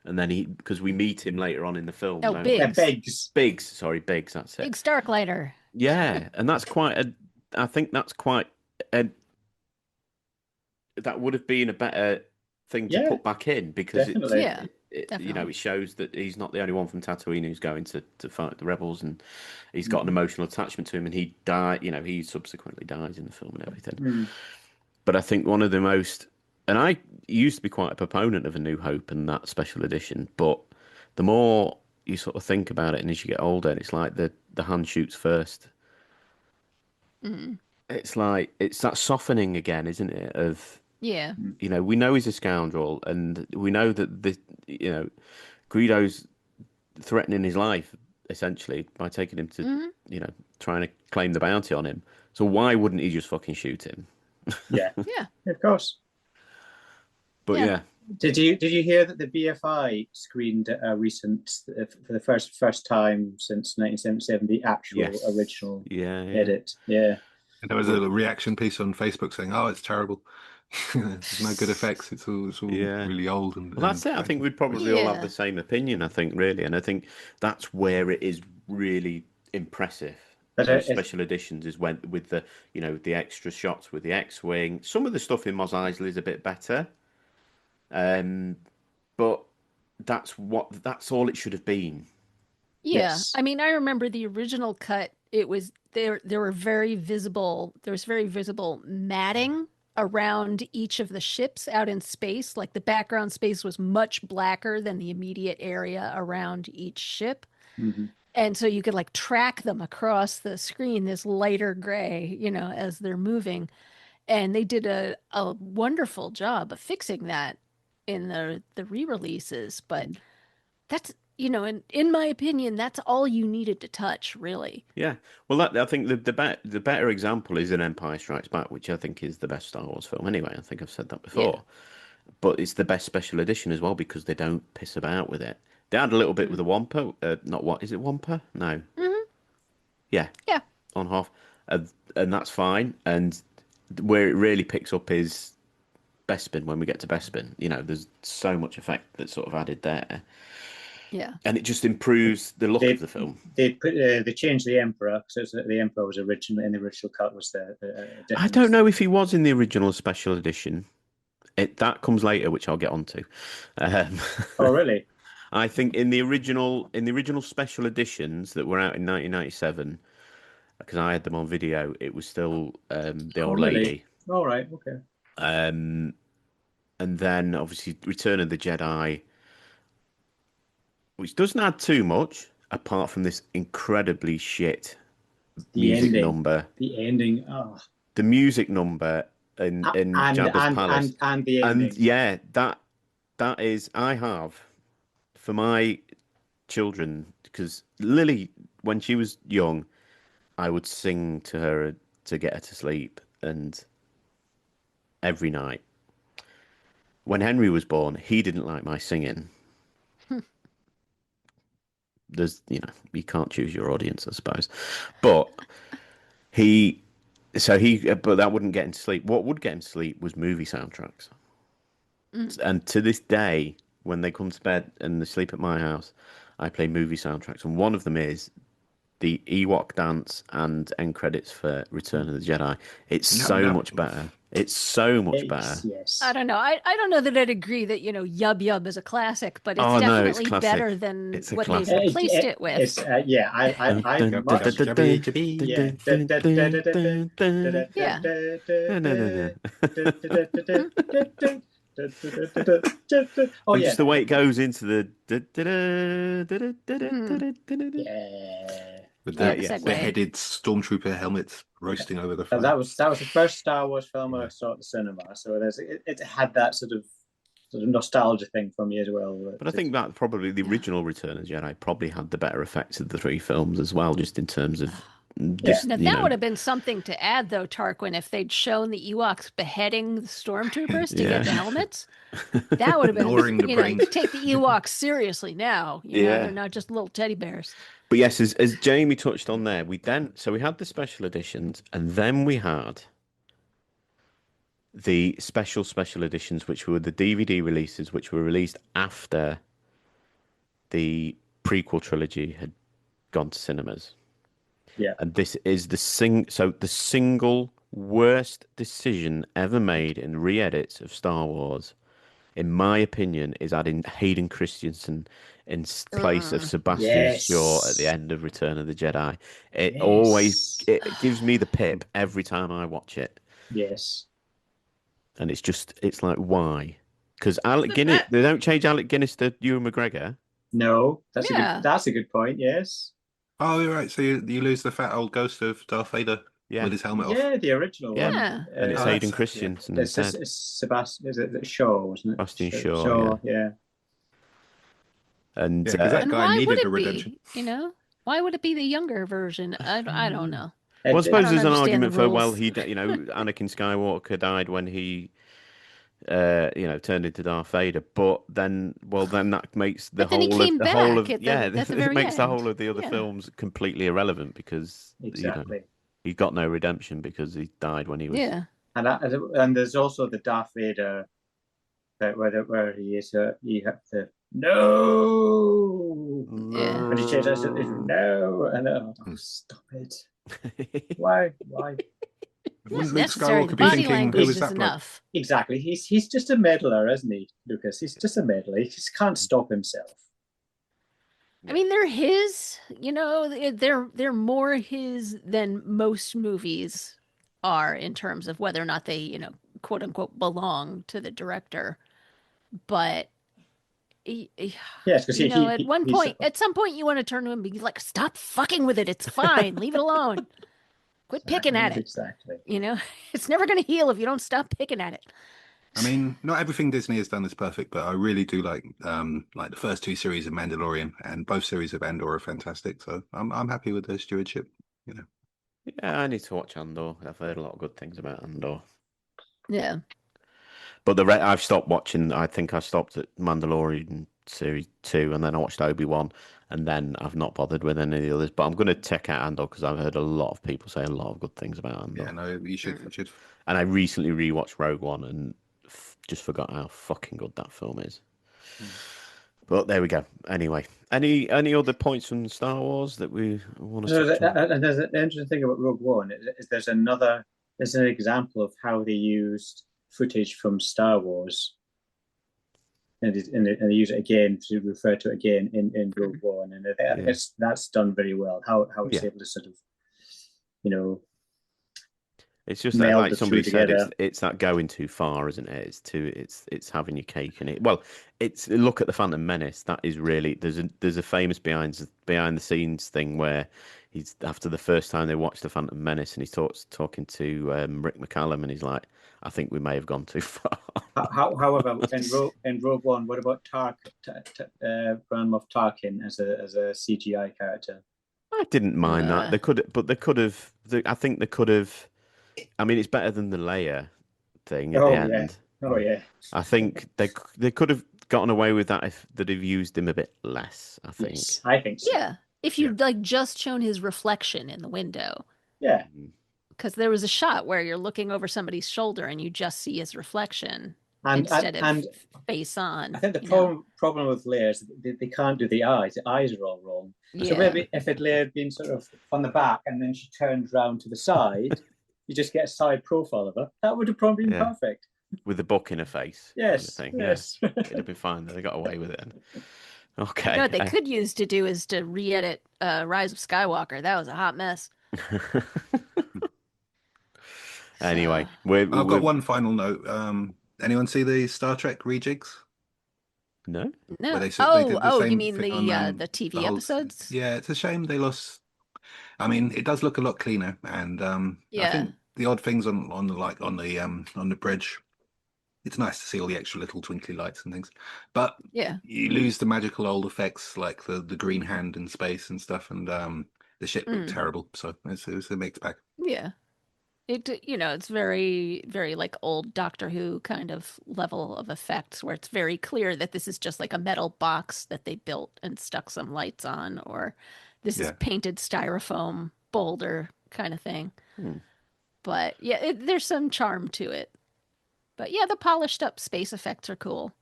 And then because we meet him later on in the film, Oh, don't we? Biggs. Biggs. Biggs, sorry, Biggs, that's it. Big Starklighter. Yeah, and I think that's quite a, that would have been a better thing to Yeah, put back in because definitely. Yeah, it definitely. shows that he's not the only one from Tatooine who's going to fight the rebels, and he's got an emotional attachment to him, and he died. He subsequently dies in the film and everything. But I think one of the most, and I used to be quite a proponent of A New Hope and that special edition, but the more you sort of think about it, and as you get older, it's like the hand shoots first. It's like it's that softening again, isn't it? Of Yeah. we know he's a scoundrel, and we know that Greedo's threatening his life essentially by taking him to trying to claim the bounty on him. So why wouldn't he just fucking shoot him? Yeah, Yeah. of course. But yeah. Did you hear that the BFI screened a recent for the first time since 1977 the actual original edit? Yeah. And there was a reaction piece on Facebook saying, "Oh, it's terrible. There's no good effects. It's all really old." And well, that's it. I think we'd probably all have the same opinion. I think really, and I think that's where it is really impressive. Those special editions is when with the the extra shots with the X-wing. Some of the stuff in Mos Eisley is a bit better, but that's all it should have been. Yeah. Yes. I mean, I remember the original cut. It was there were very visible, there was very visible matting around each of the ships out in space. Like the background space was much blacker than the immediate area around each ship. And so you could like track them across the screen, this lighter gray, as they're moving. And they did a wonderful job of fixing that in the re-releases. But that's, in my opinion, that's all you needed to touch, really. Yeah. Well, I think the better example is in Empire Strikes Back, which I think is the best Star Wars film. Anyway, I think I've said that before. Yeah. But it's the best special edition as well because they don't piss about with it. They had a little bit with the Wampa. Not what is it Wampa? No. Yeah. Yeah. On half, and that's fine. And where it really picks up is Bespin. When we get to Bespin, there's so much effect that's sort of added there. Yeah, and it just improves the look of the film. They changed the Emperor, because the Emperor was originally in the original cut was the I don't know if he was in the original special edition. That comes later, which I'll get onto. Oh, really? I think in the original special editions that were out in 1997, because I had them on video, it was still the old lady. All right, okay. And then obviously Return of the Jedi, which doesn't add too much apart from this incredibly shit music number. The ending. Oh. The music number in Jabba's palace, and the ending. And yeah, that is, I have for my children, because Lily, when she was young, I would sing to her to get her to sleep, and every night. When Henry was born, he didn't like my singing. There's, you can't choose your audience, I suppose, but but that wouldn't get him to sleep. What would get him to sleep was movie soundtracks. And to this day, when they come to bed and they sleep at my house, I play movie soundtracks, and one of them is the Ewok dance and end credits for Return of the Jedi. It's so much better. It's so much better. Yes. I don't know. I don't know that I'd agree that Yub Yub is a classic, but it's definitely better than what they've replaced it with. Yeah, I much. Oh yeah, just the way it goes into the with the headed stormtrooper helmets roasting over the front. That was the first Star Wars film I saw at the cinema, so it had that sort of nostalgia thing for me as well. But I think that probably the original Return of the Jedi probably had the better effects of the three films as well, just in terms of. Now, that would have been something to add, though, Tarquin, if they'd shown the Ewoks beheading the stormtroopers to get the helmets. That would have been, take the Ewoks seriously now. They're not just little teddy bears. But yes, as Jamie touched on there, we had the special editions, and then we had the special editions, which were the DVD releases, which were released after the prequel trilogy had gone to cinemas. Yeah. And this is the single worst decision ever made in re-edits of Star Wars, in my opinion, is adding Hayden Christensen in place of Sebastian Shaw at the end of Return of the Jedi. It gives me the pip every time I watch it. Yes. And it's like, why? Because Alec Guinness, they don't change Alec Guinness to Ewan McGregor. No, that's a good point. Yes. Oh, you're right. So you lose the fat old ghost of Darth Vader with his helmet off. Yeah, the original one. And it's Hayden Christensen instead. It's Sebastian, is it Shaw, wasn't it? Sebastian Shaw, yeah. And because that guy needed a redemption. Why would it be the younger version? I don't know. Well, I suppose there's an argument for, Anakin Skywalker died when he turned into Darth Vader, but then that makes the whole of the other films completely irrelevant, because he got no redemption because he died when he was and there's also the Darth Vader where he is you have to and he changes no, and stop it. Why Wouldn't Luke Skywalker be thinking, who is that enough? Exactly. He's just a meddler, isn't he, Lucas? He's just a meddler. He just can't stop himself. I mean, they're his. They're more his than most movies are in terms of whether or not they, quote unquote, belong to the director. But yes, because at some point, you want to turn to him and be like, "Stop fucking with it. It's fine. Leave it alone." Quit picking at it. Exactly. It's never going to heal if you don't stop picking at it. I mean, not everything Disney has done is perfect, but I really do like the first two series of Mandalorian, and both series of Andor are fantastic. So I'm happy with their stewardship. Yeah, I need to watch Andor. I've heard a lot of good things about Andor. Yeah. But I've stopped watching. I think I stopped at Mandalorian Series 2, and then I watched Obi-Wan, and then I've not bothered with any of the others. But I'm going to check out Andor because I've heard a lot of people say a lot of good things about Andor. Yeah, no, you should. You should. And I recently rewatched Rogue One and just forgot how fucking good that film is. But there we go. Anyway, any other points from Star Wars that we want to touch on? And there's an interesting thing about Rogue One is there's an example of how they used footage from Star Wars, and they use it again to refer to it again in Rogue One, and I think that's done very well. How it's able to sort of, it's just that, like somebody said, it's that going too far, isn't it? It's having your cake and it. Well, it's look at the Phantom Menace. That is really there's a famous behind the scenes thing where he's after the first time they watched the Phantom Menace and he's talking to Rick McCallum and he's like, I think we may have gone too far. However, in Rogue One, what about Grand Moff Tarkin as a CGI character? I didn't mind that. They could have. I think they could have. I mean, it's better than the Leia thing at the end. Oh yeah. I think they could have gotten away with that if they'd have used him a bit less. I think. Yes, I think so. Yeah, if you'd just shown his reflection in the window. Yeah. Because there was a shot where you're looking over somebody's shoulder and you just see his reflection instead of face on. I think the problem with Leia is they can't do the eyes. The eyes are all wrong. Yeah. So maybe if Leia had been sort of on the back and then she turned round to the side. You just get a side profile of her. That would have probably been perfect. With the book in her face. Yes. Kind of yes. Yeah. It'd have been fine. They got away with it. Okay. You know what they could use to do is to re-edit Rise of Skywalker. That was a hot mess. Anyway, I've got one final note. Anyone see the Star Trek rejigs? No. No. They you mean the TV episodes? Yeah, it's a shame they lost. I mean, it does look a lot cleaner, and I think the odd things on the bridge. It's nice to see all the extra little twinkly lights and things, but you lose the magical old effects like the green hand in space and stuff, and the ship looked terrible. So it's a mixed bag. Yeah, it's very very like old Doctor Who kind of level of effects where it's very clear that this is just like a metal box that they built and stuck some lights on, or this is painted styrofoam boulder kind of thing. But there's some charm to it. But the polished up space effects are cool.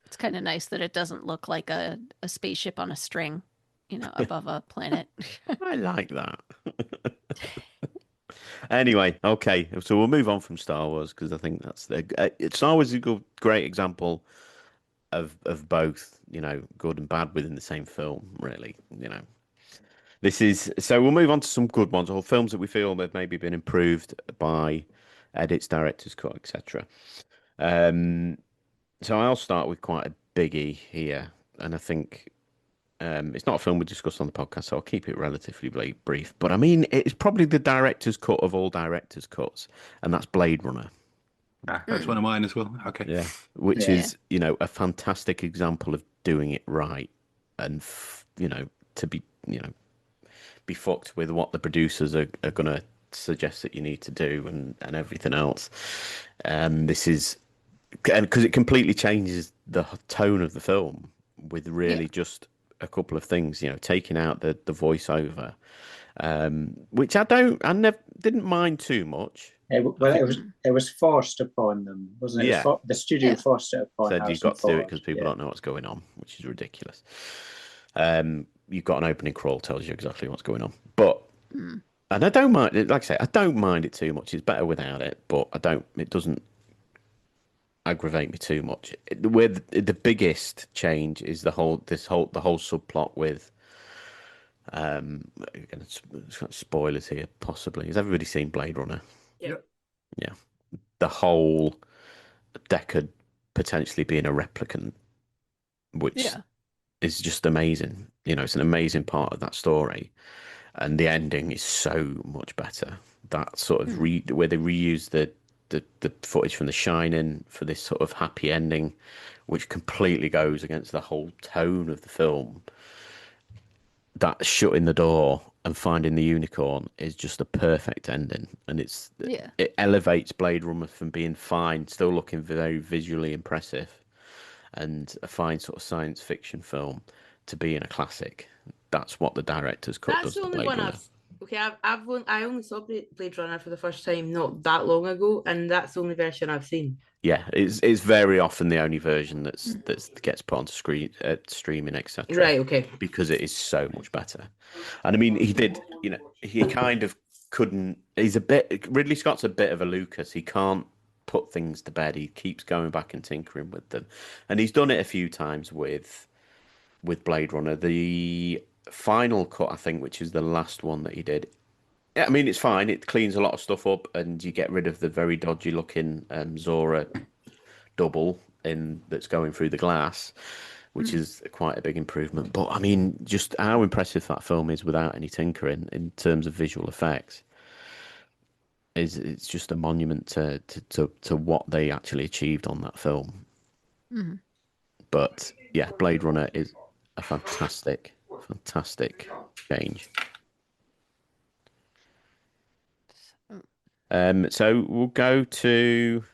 It's kind of nice that it doesn't look like a spaceship on a string, above a planet. I like that. Anyway, okay, so we'll move on from Star Wars because I think that's Star Wars is a great example of both, good and bad within the same film, really, So we'll move on to some good ones, or films that we feel have maybe been improved by edits, director's cut, etc. So I'll start with quite a biggie here, and I think it's not a film we discussed on the podcast, so I'll keep it relatively brief. But I mean, it's probably the director's cut of all director's cuts, and that's Blade Runner. That's one of mine as well. Okay. Yeah, which is, a fantastic example of doing it right, and to be, be fucked with what the producers are going to suggest that you need to do and everything else. This is, because it completely changes the tone of the film with really just a couple of things, taking out the voiceover, which I didn't mind too much. It was forced upon them, wasn't it? Yeah. The studio forced it upon. Said you've got to do it because people don't know what's going on, which is ridiculous. You've got an opening crawl tells you exactly what's going on, but and I don't mind it. Like I say, I don't mind it too much. It's better without it, but it doesn't aggravate me too much. Where the biggest change is the whole subplot with spoilers here possibly. Has everybody seen Blade Runner? Yep. Yeah. The whole Deckard potentially being a replicant, which is just amazing. It's an amazing part of that story, and the ending is so much better. That sort of where they reuse the footage from The Shining for this sort of happy ending, which completely goes against the whole tone of the film. That shutting the door and finding the unicorn is just a perfect ending, and it elevates Blade Runner from being fine, still looking very visually impressive, and a fine sort of science fiction film to being a classic. That's what the director's cut does That's the to only Blade one Runner. I only saw Blade Runner for the first time not that long ago, and that's the only version I've seen. Yeah, it's very often the only version that gets put onto streaming, etc. Right, okay. Because it is so much better. And I mean, he kind of couldn't. Ridley Scott's a bit of a Lucas. He can't put things to bed. He keeps going back and tinkering with them, and he's done it a few times with Blade Runner. The final cut, I think, which is the last one that he did. Yeah, I mean, it's fine. It cleans a lot of stuff up, and you get rid of the very dodgy looking Zora double that's going through the glass, which is quite a big improvement. But I mean, just how impressive that film is without any tinkering in terms of visual effects. It's just a monument to what they actually achieved on that film. Mm-hmm. But yeah, Blade Runner is a fantastic change. So we'll go to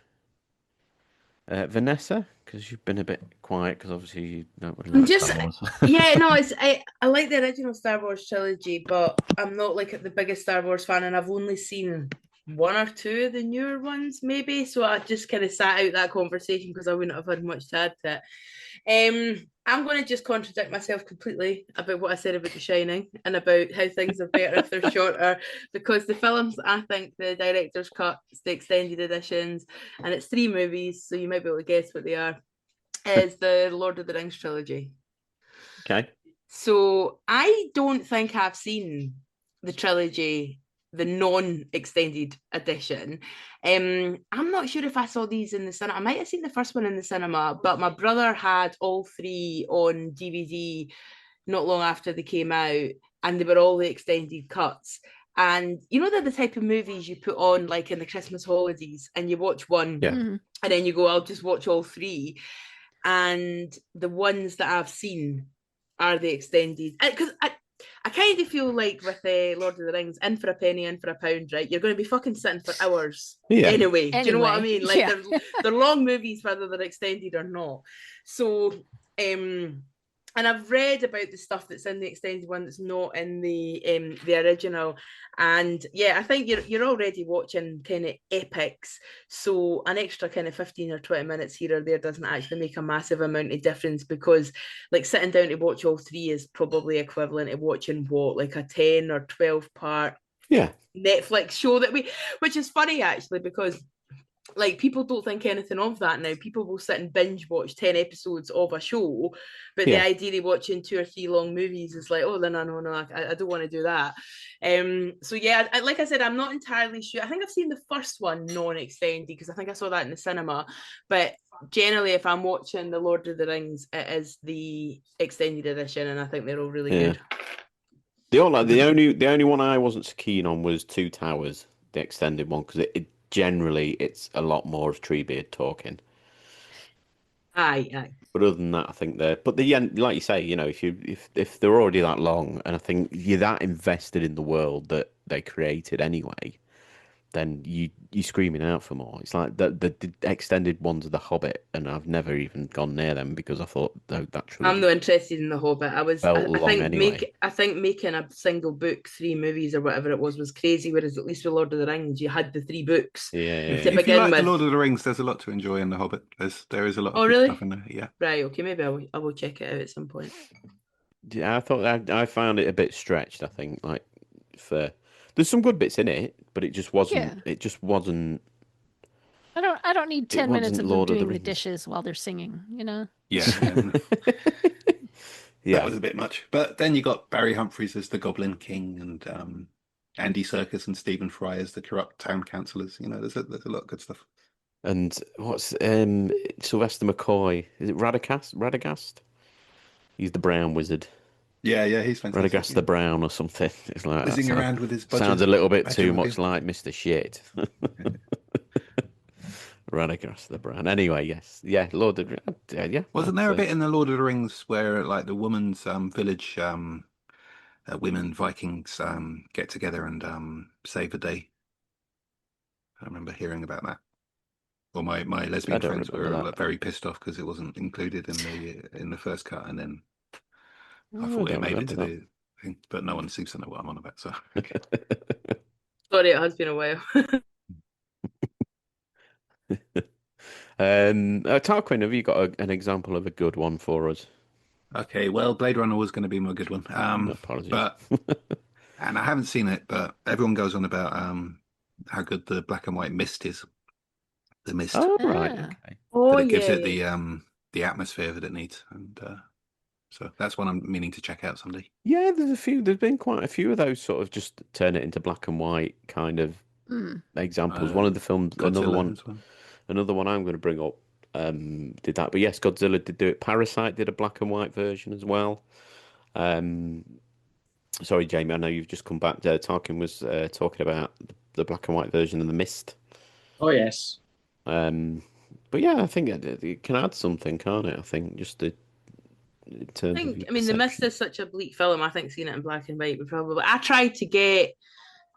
Vanessa, because you've been a bit quiet, because obviously you don't really like Star Wars. Yeah, no, I like the original Star Wars trilogy, but I'm not like the biggest Star Wars fan, and I've only seen one or two of the newer ones, maybe. So I just kind of sat out that conversation because I wouldn't have had much to add to it. I'm going to just contradict myself completely about what I said about The Shining and about how things are better if they're shorter, because the films, I think the director's cut, the extended editions, and it's 3 movies, so you might be able to guess what they are, is the Lord of the Rings trilogy. Okay. So I don't think I've seen the trilogy, the non-extended edition. I'm not sure if I saw these in the cinema. I might have seen the first one in the cinema, but my brother had all 3 on DVD not long after they came out, and they were all the extended cuts. And they're the type of movies you put on like in the Christmas holidays, and you watch one, and then you go, I'll just watch all 3. And the ones that I've seen are the extended, because I kind of feel like with the Lord of the Rings, in for a penny, in for a pound, right? You're going to be fucking sitting for hours anyway. Do you know what I mean? Like they're long movies, whether they're extended or not. So, and I've read about the stuff that's in the extended one that's not in the original, and yeah, I think you're already watching kind of epics, so an extra kind of 15 or 20 minutes here or there doesn't actually make a massive amount of difference, because like sitting down to watch all 3 is probably equivalent to watching like a 10 or 12 part Netflix show which is funny actually, because like people don't think anything of that now. People will sit and binge watch 10 episodes of a show, but the idea of watching 2 or 3 long movies is like, oh no, I don't want to do that. So yeah, like I said, I'm not entirely sure. I think I've seen the first one non-extended, because I think I saw that in the cinema, but generally if I'm watching the Lord of the Rings, it is the extended edition, and I think they're all really good. The only one I wasn't so keen on was Two Towers, the extended one, because it generally it's a lot more of Treebeard talking. Aye. But other than that, I think like you say, if they're already that long, and I think you're that invested in the world that they created anyway, then you're screaming out for more. It's like the extended ones of The Hobbit, and I've never even gone near them because I thought that I'm not interested in The Hobbit. I think making a single book 3 movies or whatever it was crazy, whereas at least with Lord of the Rings you had the 3 books to if begin you like with. The Lord of the Rings, there's a lot to enjoy in The Hobbit. There is a lot of good stuff in there. Yeah. Right, okay, maybe I will check it out at some point. Yeah, I thought I found it a bit stretched, I think, like there's some good bits in it, but it just wasn't. Yeah. It just wasn't. I don't need 10 minutes of them doing the dishes while they're singing. Yeah. That was a bit much. But then you got Barry Humphries as the Goblin King, and Andy Serkis and Stephen Fry as the corrupt town councillors. There's a lot of good stuff. And what's Sylvester McCoy? Is it Radagast? He's the brown wizard. Yeah, he's fantastic. Radagast the Brown or something. It's like whizzing around with his budget. Sounds a little bit too much like Mr. Shit. Radagast the Brown. Anyway, yes. Yeah, Lord of yeah. Wasn't there a bit in the Lord of the Rings where like the woman's village women Vikings get together and save the day? I remember hearing about that. Well, my lesbian don't friends were remember that. very pissed off because it wasn't included in the first cut, and then I I thought it don't made it to remember the thing, but no one seems to know what I'm on about. So that. Sorry, it has been a while. Tarquin, have you got an example of a good one for us? okay, well, Blade Runner was going to be my good one. Apologies. But and I haven't seen it, but everyone goes on about how good the black and white mist is. The mist. Oh, right, Ah. okay. Oh, That it gives yeah. it the atmosphere that it needs, and so that's what I'm meaning to check out someday. Yeah, there's been quite a few of those sort of just turn it into black and white kind of examples. One of the films, Godzilla as well. another one I'm going to bring up, did that. But yes, Godzilla did do it. Parasite did a black and white version as well. Sorry, Jamie, I know you've just come back. Tarkin was talking about the black and white version of The Mist. Oh yes. But yeah, I think it can add something, can't it? I think just in terms of your I mean, The Mist perception. is such a bleak film. I think seeing it in black and white would probably. I tried to get.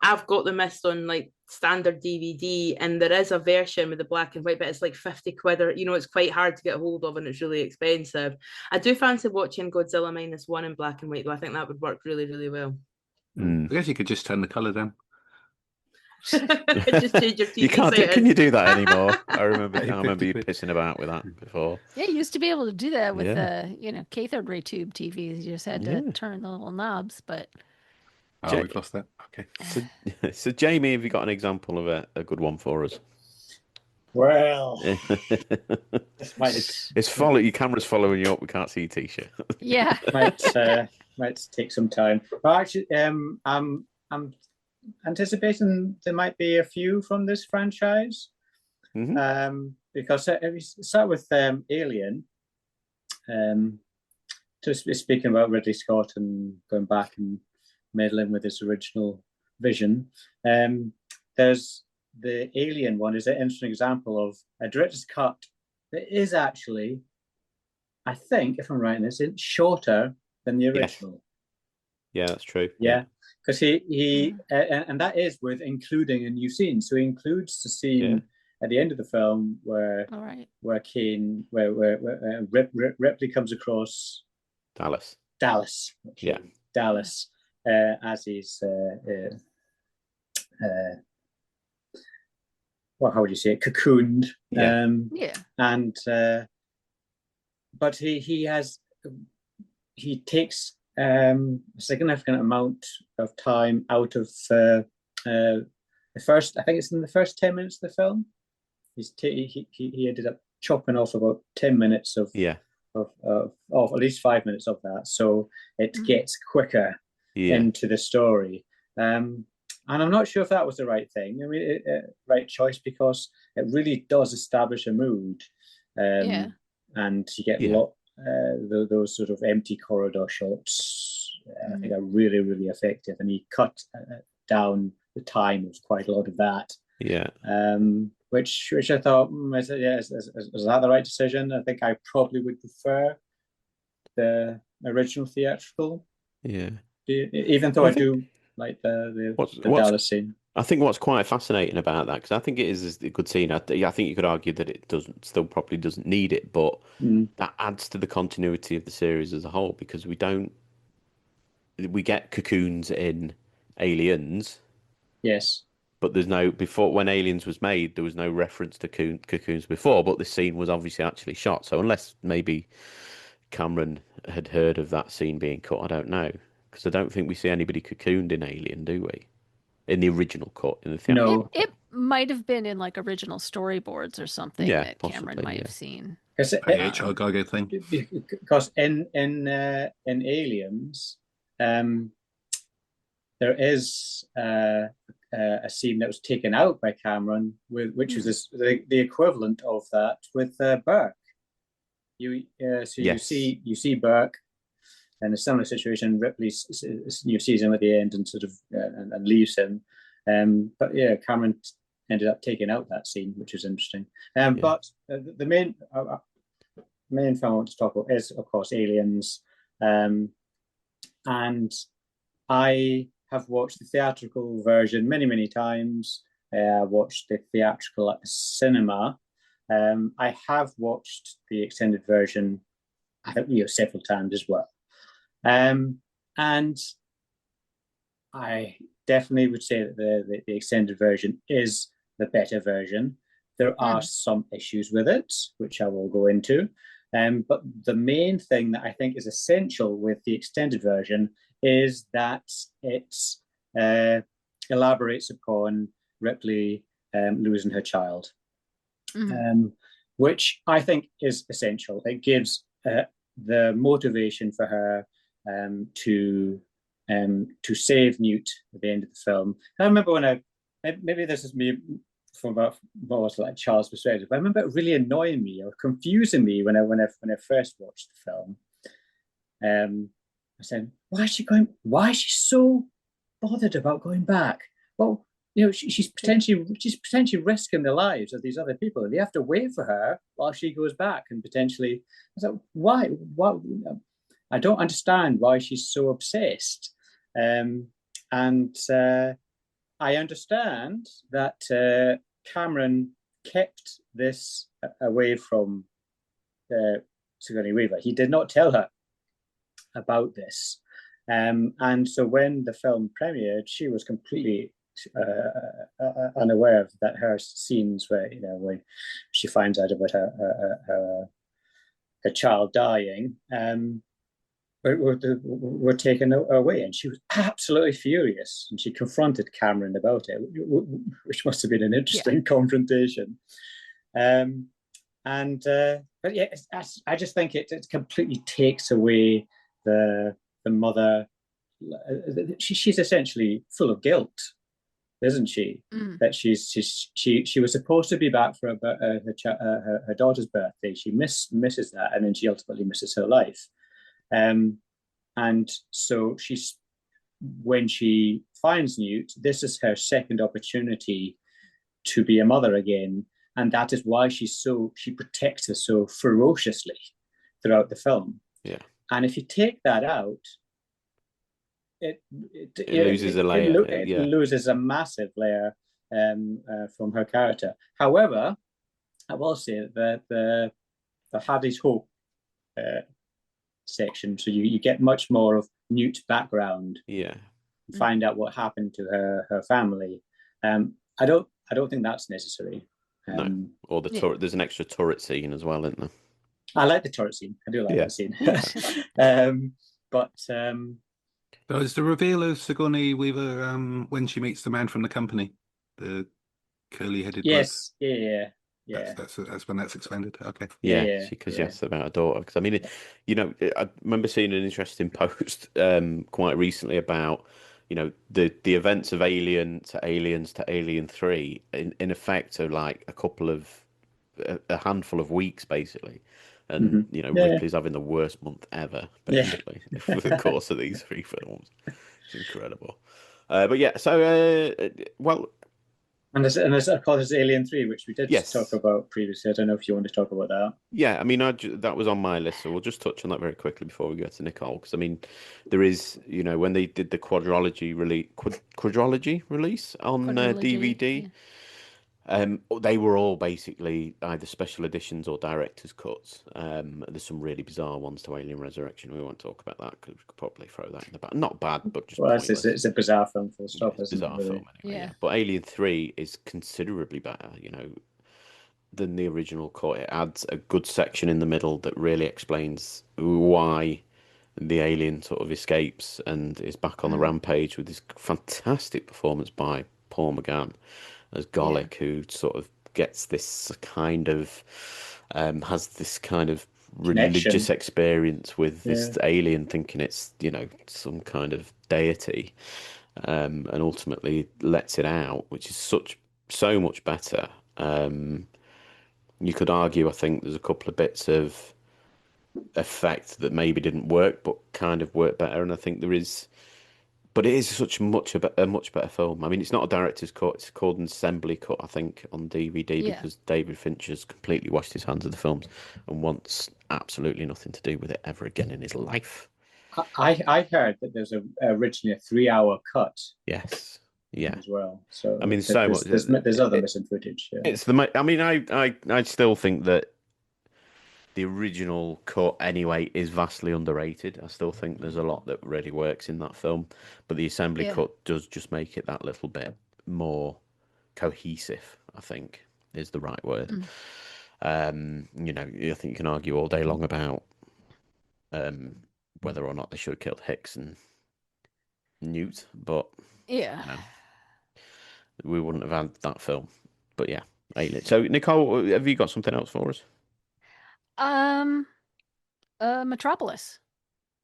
I've got The Mist on like standard DVD, and there is a version with the black and white, but it's like 50 quid, or it's quite hard to get a hold of, and it's really expensive. I do fancy watching Godzilla -1 in black and white, though. I think that would work really, really well. Mm. I guess you could just turn the color down. Just change your TV You can't. settings. Can you do that anymore? I remember you 50 quid. pissing about with that before. Yeah, you used to be able to do that with Yeah. cathode ray tube TVs. You just had Yeah. to turn the little knobs, but Oh, we've lost that. Okay. So Jamie, have you got an example of a good one for us? Well, this might Your camera's following you up. We can't see your t-shirt. yeah. might take some time. But actually, I'm anticipating there might be a few from this franchise. Because if we start with Alien, just speaking about Ridley Scott and going back and meddling with his original vision, there's the Alien one is an interesting example of a director's cut that is actually, I think, if I'm right in this, it's shorter than the original. Yeah, that's true. Yeah, because he and that is with including a new scene. So he includes the scene at the end of the film where Ripley comes across Dallas. Okay. Dallas as he's how would you say it? Cocooned. And but he takes a significant amount of time out of the first. I think it's in the first 10 minutes of the film. He ended up chopping off about 10 minutes of at least 5 minutes of that, so it gets quicker into the story. And I'm not sure if that was the right thing. I mean, right choice, because it really does establish a mood. And you get those sort of empty corridor shots. I think are really, really effective. And he cut down the time of quite a lot of that. Yeah. Which I thought, is that the right decision? I think I probably would prefer the original theatrical. Yeah. Even though I do like the Dallas scene. I think what's quite fascinating about that, because I think it is a good scene. I think you could argue that it probably doesn't need it, but that adds to the continuity of the series as a whole, because we get cocoons in Aliens. Yes. But when Aliens was made, there was no reference to cocoons before, but this scene was obviously actually shot. So unless maybe Cameron had heard of that scene being cut, I don't know. Because I don't think we see anybody cocooned in Alien, do we? In the original cut, in the theatrical No. It might have been in like original storyboards or something that Cameron might have seen. HR Gaga thing. Because in Aliens, there is a scene that was taken out by Cameron, which was the equivalent of that with Burke. You see Burke in a similar situation. Ripley sees him at the end and sort of and leaves him. But yeah, Cameron ended up taking out that scene, which is interesting. But the main film I want to talk about is, of course, Aliens. And I have watched the theatrical version many, many times. I watched the theatrical at the cinema. I have watched the extended version, I think, several times as well. And I definitely would say that the extended version is the better version. There are some issues with it, which I will go into. But the main thing that I think is essential with the extended version is that it elaborates upon Ripley losing her child, which I think is essential. It gives the motivation for her to save Newt at the end of the film. I remember when maybe this is me from about more like Charles' perspective, but I remember it really annoying me or confusing me when I first watched the film. I said, why is she so bothered about going back? Well, she's potentially risking the lives of these other people. They have to wait for her while she goes back and potentially. I said, why? I don't understand why she's so obsessed. And I understand that Cameron kept this away from Sigourney Weaver. He did not tell her about this. And so when the film premiered, she was completely unaware of that. Her scenes where, when she finds out about her child dying, were taken away, and she was absolutely furious, and she confronted Cameron about it, which must have been an interesting confrontation. But yeah, I just think it completely takes away the mother. She's essentially full of guilt, isn't she? That she was supposed to be back for her daughter's birthday. She misses that, and then she ultimately misses her life. And so when she finds Newt, this is her second opportunity to be a mother again, and that is why she protects her so ferociously throughout the film. Yeah. And if you take that out, it loses a layer. It loses a massive layer from her character. However, I will say that the Hattie's Hope section, so you get much more of Newt's background. Yeah. Find out what happened to her family. I don't think that's necessary. No. Or there's an extra turret scene as well, isn't there? I like the turret scene. I do like that scene. But is the reveal of Sigourney Weaver when she meets the man from the company, the curly-headed yes, bloke? Yeah. That's when that's expanded. Okay. Yeah, because she asked about a daughter. Because I mean, I remember seeing an interesting post quite recently about the events of Alien to Aliens to Alien 3 in effect are like a handful of weeks basically, and Ripley's having the worst month ever basically for the course of these 3 films. It's incredible. But yeah, so well. And there's of course Alien 3, which we did talk about previously. I don't know if you want to talk about that. Yeah, I mean, that was on my list, so we'll just touch on that very quickly before we go to Nicole. Because I mean, there is, when they did the quadrology release on DVD, they were all basically either special editions or director's cuts. There's some really bizarre ones to Alien Resurrection. We won't talk about that because we could probably throw that in the back. Not bad, but just it's a bizarre film full stop. It's a bizarre film anyway. Yeah. But Alien 3 is considerably better, than the original cut. It adds a good section in the middle that really explains why the alien sort of escapes and is back on the rampage, with this fantastic performance by Paul McGann as Golic, who sort of gets this kind of has this kind of religious experience with this alien, thinking it's some kind of deity, and ultimately lets it out, which is so much better. You could argue, I think there's a couple of bits of effect that maybe didn't work, but kind of worked better, and I think there is. But it is a much better film. I mean, it's not a director's cut; it's called an assembly cut, I think, on DVD, because David Fincher's completely washed his hands of the films and wants absolutely nothing to do with it ever again in his life. I heard that there's originally a 3-hour cut. Yes. Yeah. as well. So I mean, so much. There's other missing footage. Yeah. It's I mean, I still think that the original cut anyway is vastly underrated. I still think there's a lot that really works in that film, but the assembly cut does just make it that little bit more cohesive, I think is the right word. You know, I think you can argue all day long about whether or not they should have killed Hicks and Newt, but Yeah. you know, we wouldn't have had that film. But yeah, so Nicole, have you got something else for us? Metropolis.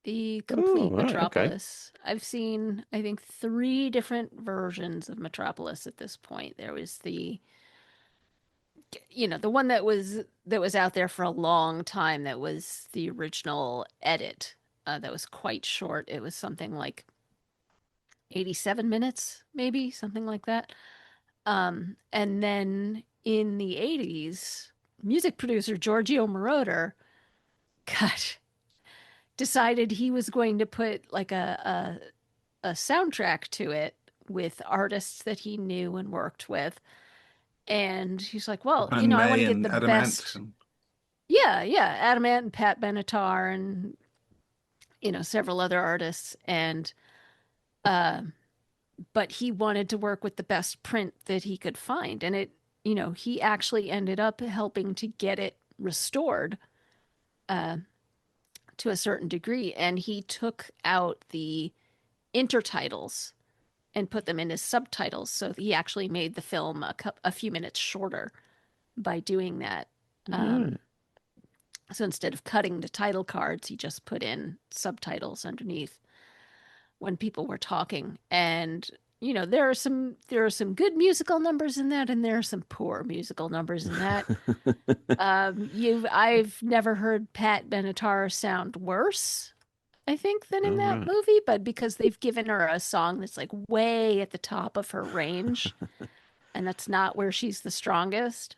The complete right, Metropolis. Okay. I've seen, I think, 3 different versions of Metropolis at this point. There was the one that was out there for a long time, that was the original edit. That was quite short. It was something like 87 minutes, maybe, something like that. And then in the 80s, music producer Giorgio Moroder decided he was going to put like a soundtrack to it with artists that he knew and worked with. And he's like, well, I want to get the best. Yeah, Adam Ant and Pat Benatar and several other artists. And but he wanted to work with the best print that he could find, and he actually ended up helping to get it restored to a certain degree, and he took out the intertitles and put them in as subtitles, so he actually made the film a few minutes shorter by doing that. So instead of cutting the title cards, he just put in subtitles underneath when people were talking. And there are some good musical numbers in that, and there are some poor musical numbers in that. I've never heard Pat Benatar sound worse, I think, than in that movie, but because they've given her a song that's like way at the top of her range, and that's not where she's the strongest.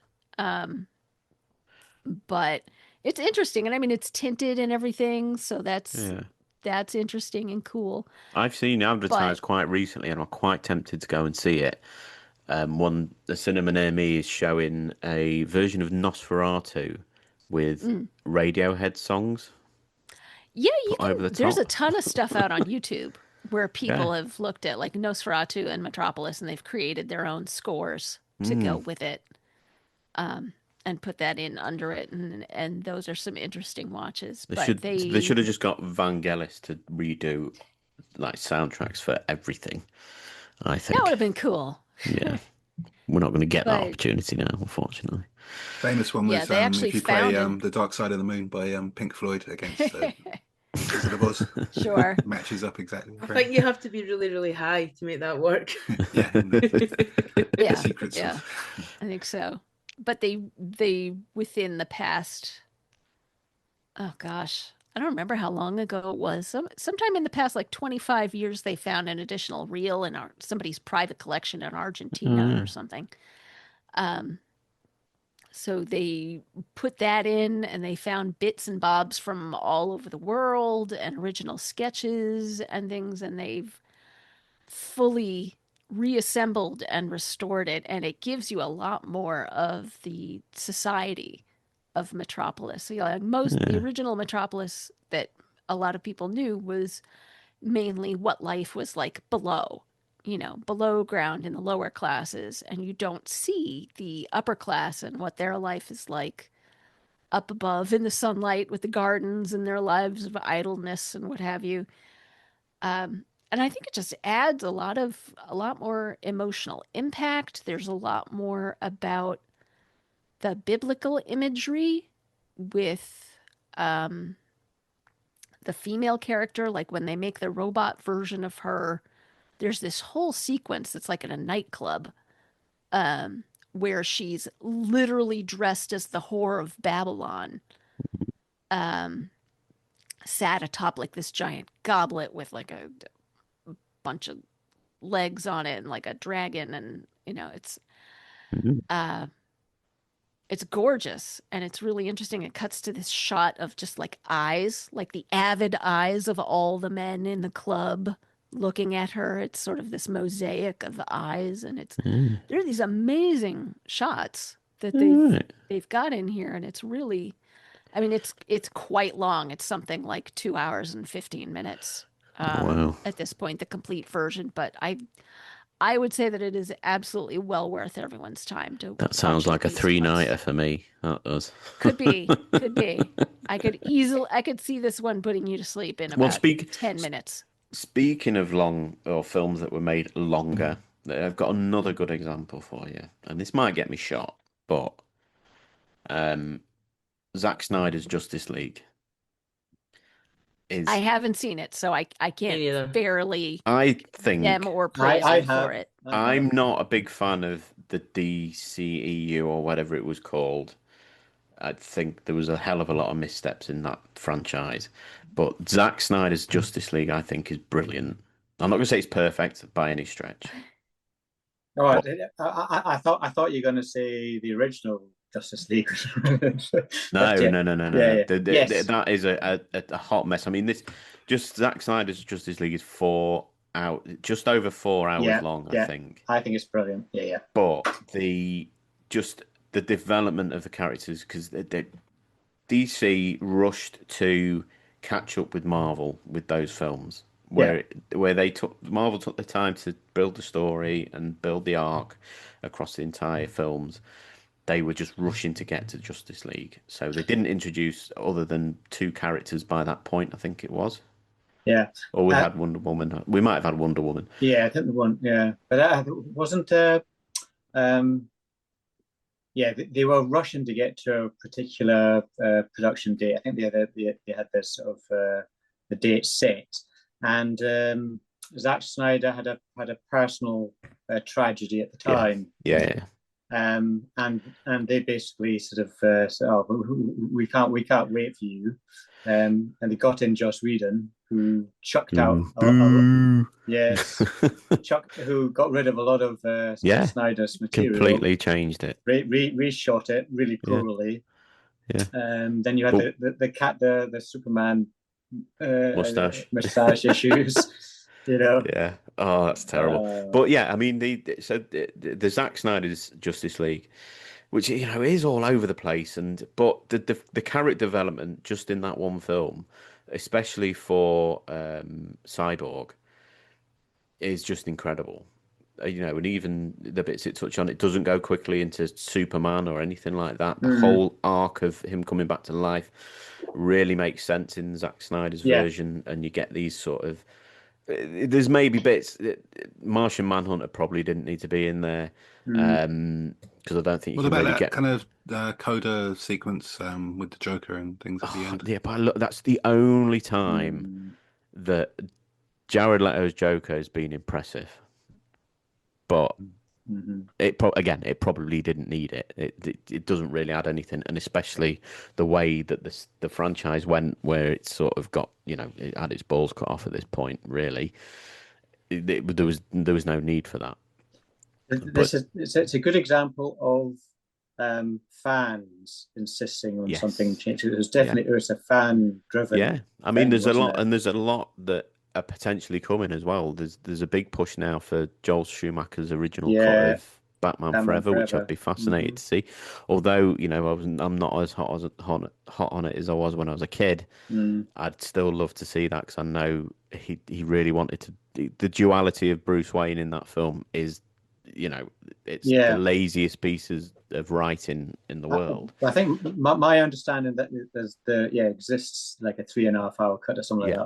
But it's interesting, and I mean, it's tinted and everything, so that's interesting and cool. I've seen advertised quite recently, and I'm quite tempted to go and see it. The cinema near me is showing a version of Nosferatu with Radiohead songs. Yeah, there's a ton of stuff out on YouTube where people have looked at like Nosferatu and Metropolis, and they've created their own scores to go with it, and put that in under it, and those are some interesting watches. They should have just got Vangelis to redo like soundtracks for everything. I think that would have been cool. Yeah, we're not going to get that opportunity now, unfortunately. Famous one was if you play The Dark Side of the Moon by Pink Floyd against Wizard of Oz. Sure. Matches up exactly. I think you have to be really, really high to make that work. Yeah. Secret stuff. I think so. But they within the past, oh gosh, I don't remember how long ago it was. Sometime in the past, like 25 years, they found an additional reel in somebody's private collection in Argentina or something. So they put that in, and they found bits and bobs from all over the world and original sketches and things, and they've fully reassembled and restored it, and it gives you a lot more of the society of Metropolis. So the original Metropolis that a lot of people knew was mainly what life was like below ground in the lower classes, and you don't see the upper class and what their life is like up above in the sunlight with the gardens and their lives of idleness and what have you. And I think it just adds a lot more emotional impact. There's a lot more about the biblical imagery with the female character. Like when they make the robot version of her, there's this whole sequence that's like in a nightclub where she's literally dressed as the whore of Babylon, sat atop like this giant goblet with like a bunch of legs on it and like a dragon, and it's gorgeous, and it's really interesting. It cuts to this shot of just like eyes, like the avid eyes of all the men in the club looking at her. It's sort of this mosaic of eyes, and there are these amazing shots that they've got in here, and it's really, I mean, it's quite long. It's something like 2 hours and 15 minutes Wow. at this point, the complete version. But I would say that it is absolutely well worth everyone's time to. That sounds like a at least once. 3-nighter for me. That does. Could be. I could see this one putting you to sleep in about 10 minutes. Speaking of long or films that were made longer, I've got another good example for you, and this might get me shot, but Zack Snyder's Justice League is. I haven't seen it, so I can't fairly. I think them or praise him for it. I'm not a big fan of the DCEU or whatever it was called. I think there was a hell of a lot of missteps in that franchise. But Zack Snyder's Justice League, I think, is brilliant. I'm not going to say it's perfect by any stretch. Oh, I thought you were going to say the original Justice League. No. Yeah. Yes. That is a hot mess. I mean, Zack Snyder's Justice League is just over 4 hours long, I think. I think it's brilliant. Yeah. But the development of the characters, because DC rushed to catch up with Marvel with those films, where Marvel took the time to build the story and build the arc across the entire films. They were just rushing to get to Justice League, so they didn't introduce other than 2 characters by that point. I think it was. Yeah. Or we had Wonder Woman. We might have had Wonder Woman. Yeah, I think the one. Yeah, but wasn't. Yeah, they were rushing to get to a particular production date. I think they had this sort of the date set, and Zack Snyder had a personal tragedy at the time. Yeah. And they basically sort of said, "Oh, we can't wait for you," and they got in Joss Whedon, who chucked out who got rid of a lot of Snyder's material, completely changed it, reshot it really poorly. Yeah. Then you had the Superman mustache issues. Yeah. Oh, that's terrible. But yeah, I mean, the Zack Snyder's Justice League, which is all over the place, but the character development just in that one film, especially for Cyborg, is just incredible. And even the bits it touch on, it doesn't go quickly into Superman or anything like that. The whole arc of him coming back to life really makes sense in Zack Snyder's version, and you get these sort of. There's maybe bits. Martian Manhunter probably didn't need to be in there because I don't think. What about that kind of coda sequence with the Joker and things at the end? Yeah, but look, that's the only time that Jared Leto's Joker has been impressive. But it probably didn't need it. It doesn't really add anything, and especially the way that the franchise went, where it sort of got it had its balls cut off at this point. Really, there was no need for that. It's a good example of fans insisting on something changed. It was definitely it was a fan driven. Yeah, I mean, there's a lot that are potentially coming as well. There's a big push now for Joel Schumacher's original cut of Batman Forever, which I'd be fascinated to see. Although I'm not as hot on it as I was when I was a kid. I'd still love to see that because I know he really wanted to. The duality of Bruce Wayne in that film is, it's the laziest pieces of writing in the world. I think my understanding that exists like a 3.5 hour cut or something like that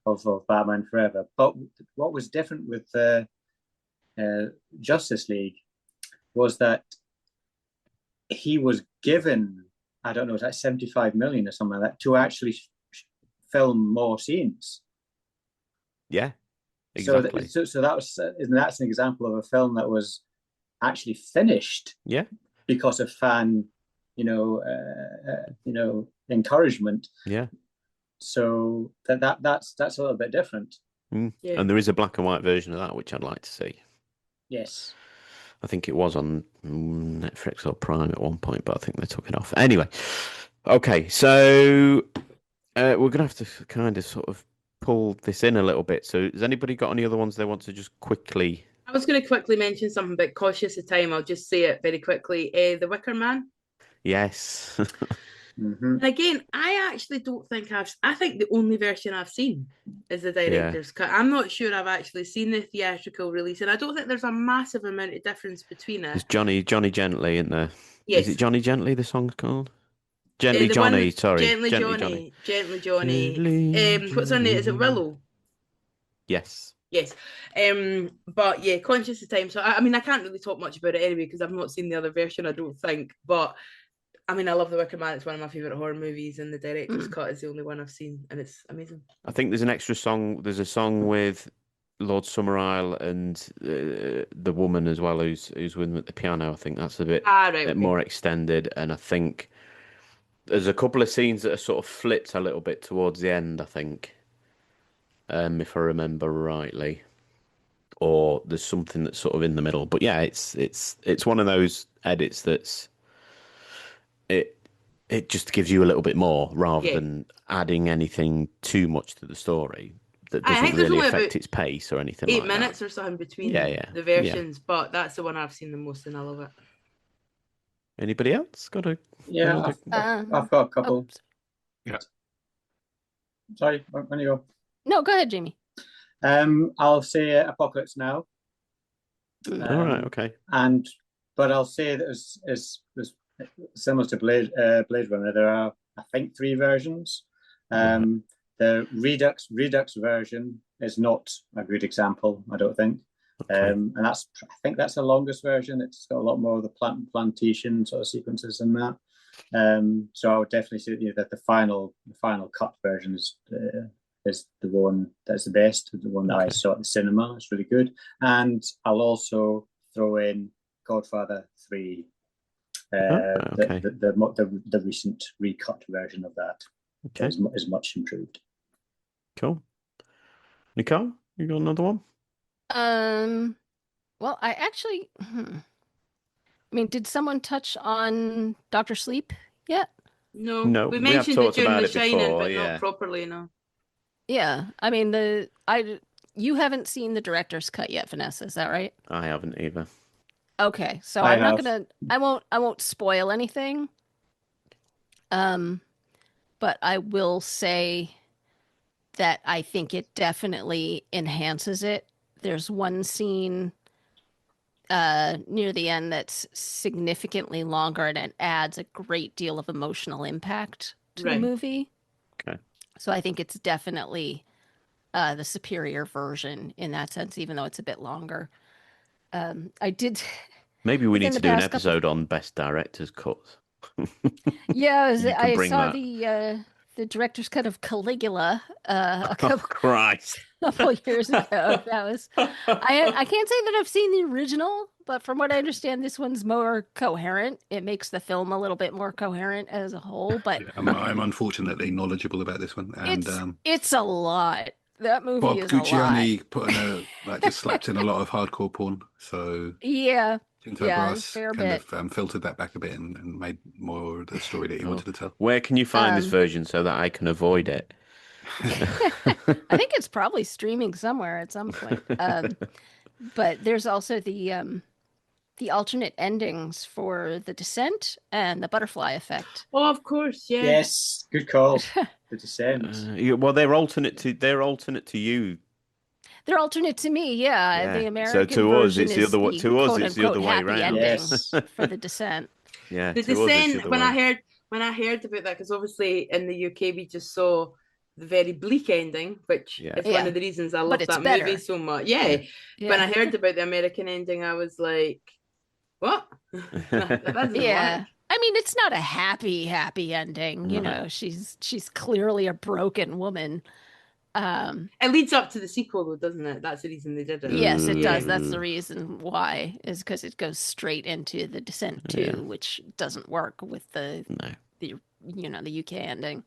of Batman Forever. But what was different with Justice League was that he was given, I don't know, like 75 million or something like that to actually film more scenes. Yeah, exactly. So that's an example of a film that was actually finished. Yeah, because of fan, encouragement. Yeah. So that's a little bit different. Yeah. And there is a black and white version of that, which I'd like to see. Yes. I think it was on Netflix or Prime at one point, but I think they took it off. Anyway, okay, so we're going to have to kind of sort of pull this in a little bit. So has anybody got any other ones they want to just quickly? I was going to quickly mention something, but cautious of time, I'll just say it very quickly. The Wicker Man. Yes. And again, I actually don't think I think the only version I've seen is the director's cut. I'm not sure I've actually seen the theatrical release, and I don't think there's a massive amount of difference between it. There's Johnny Gently in there. Yes. Is it Johnny Gently, the song's called? Gently Johnny, sorry. Gently Johnny. What's her name? Is it Willow? Yes. Yes. But yeah, conscious of time. So I mean, I can't really talk much about it anyway because I've not seen the other version, I don't think. But I mean, I love The Wicker Man. It's one of my favourite horror movies, and the director's cut is the only one I've seen, and it's amazing. I think there's an extra song. There's a song with Lord Summerisle and the woman as well, who's with him at the piano. I think that's a bit more extended, and I think there's a couple of scenes that are sort of flipped a little bit towards the end. I think, if I remember rightly, or there's something that's sort of in the middle. But yeah, it's one of those edits that's it just gives you a little bit more rather than adding anything too much to the story that doesn't really affect its pace or anything like that. 8 minutes or something between the versions, but that's the one I've seen the most and I love it. Anybody else got a? Yeah, I've got a couple. Yeah. Sorry, when you go. No, go ahead, Jamie. I'll say Apocalypse Now. All right, okay. But I'll say that as similar to Blade Runner, there are, I think, 3 versions. The Redux version is not a good example, I don't think. Okay. And I think that's the longest version. It's got a lot more of the plantation sort of sequences in that. So I would definitely say that the final cut version is the one that's the best, the one that I saw at the cinema. It's really good. And I'll also throw in Godfather 3. The recent recut version of that is much improved. Cool. Nicole, you got another one? Well, I actually, I mean, did someone touch on Dr. Sleep yet? No, we mentioned it during The Shining, but not properly, no. Yeah, I mean, you haven't seen the director's cut yet, Vanessa, is that right? I haven't either. Okay, so I won't spoil anything. But I will say that I think it definitely enhances it. There's one scene near the end that's significantly longer and it adds a great deal of emotional impact to the movie. Okay. So I think it's definitely the superior version in that sense, even though it's a bit longer. Maybe we need to do an episode on best director's cuts. Yeah, I saw the director's cut of Caligula a couple years ago. That was I can't say that I've seen the original, but from what I understand, this one's more coherent. It makes the film a little bit more coherent as a whole. But I'm unfortunately knowledgeable about this one, and it's a lot. That movie Bob is Guccione put in just slapped in a lot of hardcore porn. So yeah. Tinto Brass kind of filtered that back a bit and made more of the story that he wanted to tell. Where can you find this version so that I can avoid it? I think it's probably streaming somewhere at some point. But there's also the alternate endings for The Descent and The Butterfly Effect. Oh, of course, yeah. Yes, good call. The Descent. Well, they're alternate to you. They're alternate to me, yeah. The American so to us, version it's the other way. To us, it's the other way around. Yes. For The Descent. Yeah, The Descent. When I heard about that, because obviously in the UK we just saw the very bleak ending, which is one of the reasons I love that movie so much. Yeah. When I heard about the American ending, I was like, "What?" Yeah. I mean, it's not a happy ending. You know, she's clearly a broken woman. It leads up to the sequel, though, doesn't it? That's the reason they did it. Yes, it does. That's the reason why, is because it goes straight into The Descent 2, which doesn't work with the UK ending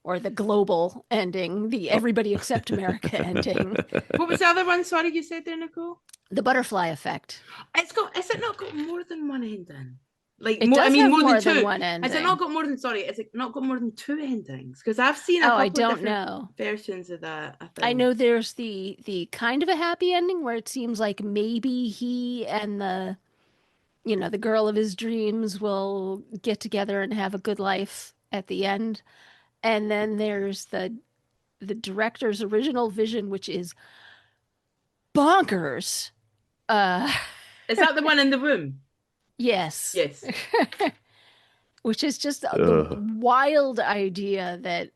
or the global ending, the everybody except America ending. What was the other one? Sorry, you said there, Nicole? The Butterfly Effect. Has it not got more than one ending? Like, It does have more more than than two. one ending. Has it not got more than? Sorry, has it not got more than two endings? Because I've seen a couple I of don't different know. versions of that. I think. I know there's the kind of a happy ending where it seems like maybe he and the girl of his dreams will get together and have a good life at the end. And then there's the director's original vision, which is bonkers. Is that the one in the room? Yes. Yes. Which is just the wild idea that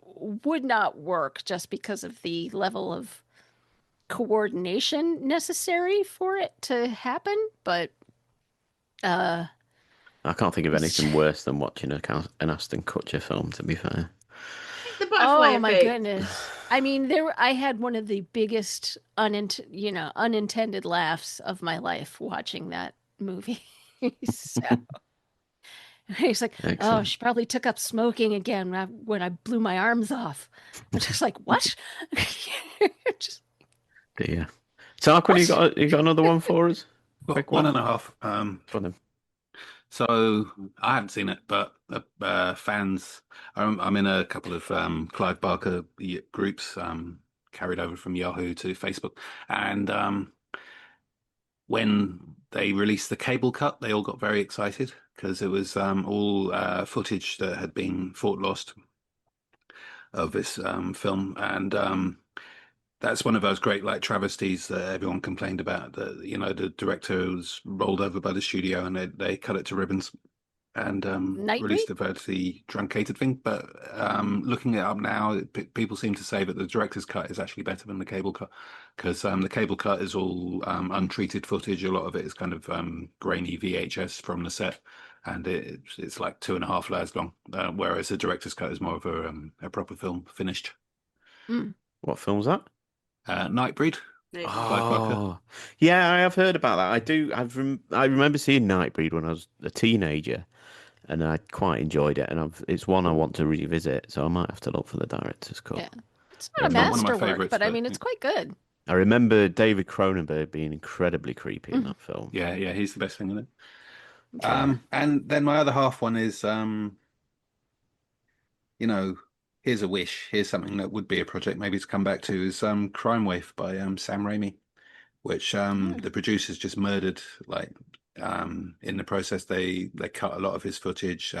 would not work just because of the level of coordination necessary for it to happen. But I can't think of anything worse than watching an Aston Kutcher film, to be fair. The butterfly oh my effect. goodness. I mean, I had one of the biggest unintended laughs of my life watching that movie. So he's like, oh, Excellent. she probably took up smoking again when I blew my arms off. I'm just like, what? Just, Dear. Tarquin, you got another one for us? Well, Quick one one. and a half. For them. So I haven't seen it, but fans. I'm in a couple of Clive Barker groups, carried over from Yahoo to Facebook, and when they released the cable cut, they all got very excited because it was all footage that had been thought lost of this film, and that's one of those great like travesties that everyone complained about. That the director was rolled over by the studio and they cut it to ribbons and released Nightbreed? a vertically truncated thing. But looking it up now, people seem to say that the director's cut is actually better than the cable cut because the cable cut is all untreated footage. A lot of it is kind of grainy VHS from the set, and it's like 2.5 layers long. Whereas the director's cut is more of a proper film finished. What film's that? Nightbreed. Oh, yeah, I have heard about that. I do. I remember seeing Nightbreed when I was a teenager, and I quite enjoyed it. And it's one I want to revisit, so I might have to look for the director's cut. Yeah, it's not a not one of my masterwork, favourites, but I but mean, it's quite good. I remember David Cronenberg being incredibly creepy in that film. Yeah, he's the best thing in it. Sure. And then my other half one is, here's a wish. Here's something that would be a project maybe to come back to is Crime Wave by Sam Raimi, which the producers just murdered. Like in the process, they cut a lot of his footage.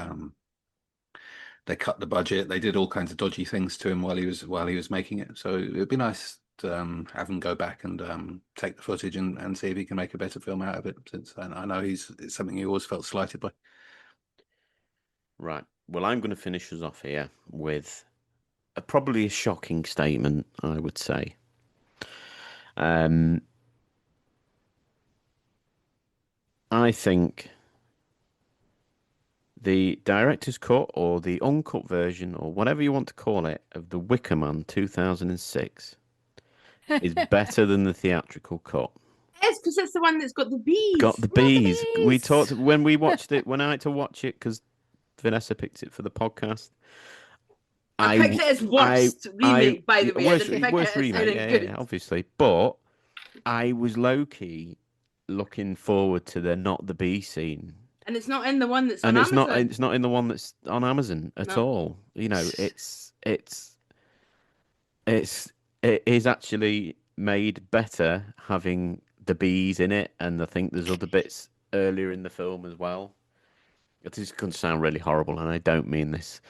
They cut the budget. They did all kinds of dodgy things to him while he was making it. So it'd be nice to have him go back and take the footage and see if he can make a better film out of it. Since I know it's something he always felt slighted by. Right. Well, I'm going to finish us off here with probably a shocking statement, I would say. I think the director's cut or the uncut version or whatever you want to call it of The Wicker Man 2006 is better than the theatrical cut. Yes, because it's the one that's got the bees. Got the bees. We talked when we watched it, when I had to watch it because Vanessa picked it for the podcast. I picked it as worst remake, by the way. Worst remake, yeah, obviously. But I was low-key looking forward to the not the bee scene. And it's not in the one that's on Amazon. It's not in the one that's on Amazon at all. It is actually made better having the bees in it, and I think there's other bits earlier in the film as well. This is going to sound really horrible, and I don't mean this.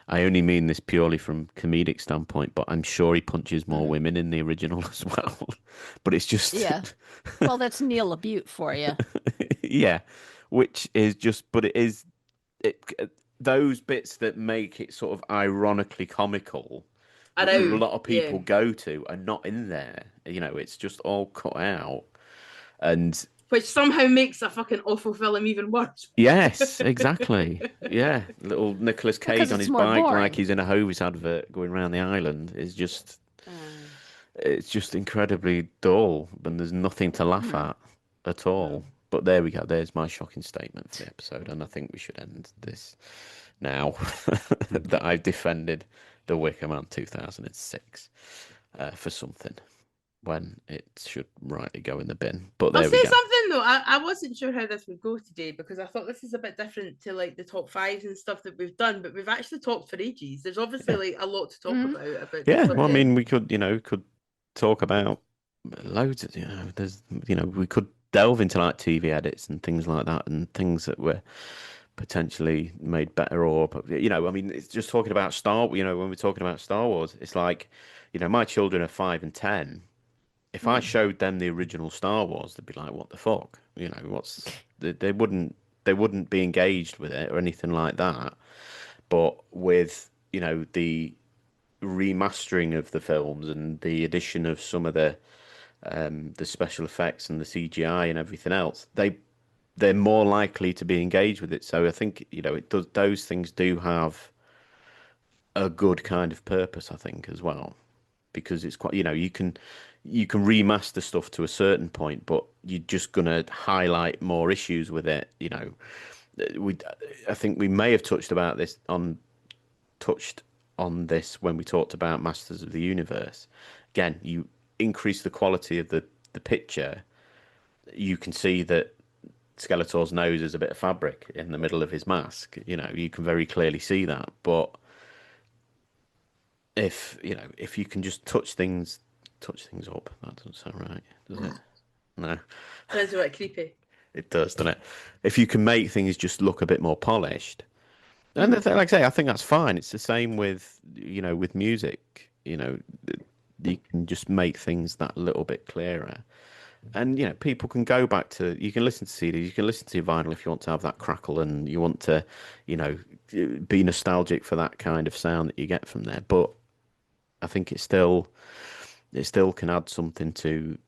I only mean this purely from comedic standpoint, but I'm sure he punches more women in the original as well. But it's just Well, that's Neil LaBute for you. Yeah, which is just, but those bits that make it sort of ironically comical. A lot of people go to are not in there. It's just all cut out, and which somehow makes a fucking awful film even worse. Yes, exactly. Yeah, little Nicolas Cage on his bike like he's in a Hovis advert going around the island is just, it's just incredibly dull, and there's nothing to laugh at all. But there we go. There's my shocking statement for the episode, and I think we should end this now that I've defended The Wicker Man 2006 for something. when it should rightly go in the bin. But I'll there say we go. something though. I wasn't sure how this would go today because I thought this is a bit different to like the top fives and stuff that we've done, but we've actually talked for ages. There's obviously like a lot to talk about Yeah, this well, I subject. mean, we could talk about loads of, there's, we could delve into like TV edits and things like that, and things that were potentially made better, or, I mean, it's just talking about when we're talking about Star Wars, it's like, my children are 5 and 10. If I showed them the original Star Wars, they'd be like, "What the fuck?" They wouldn't be engaged with it or anything like that. But with the remastering of the films and the addition of some of the special effects and the CGI and everything else, they're more likely to be engaged with it. So I think those things do have a good kind of purpose, I think, as well, because it's quite, you can remaster stuff to a certain point, but you're just gonna highlight more issues with it. I think we may have touched on this when we talked about Masters of the Universe. Again, you increase the quality of the picture, you can see that Skeletor's nose is a bit of fabric in the middle of his mask. You can very clearly see that. But if you can just touch things up, that doesn't sound right, does it? No. Sounds a bit creepy. It does, doesn't it? If you can make things just look a bit more polished, and like I say, I think that's fine. It's the same with with music. You can just make things that little bit clearer, and people can go back to. You can listen to CDs, you can listen to your vinyl if you want to have that crackle, and you want to, be nostalgic for that kind of sound that you get from there. But I think it still can add something to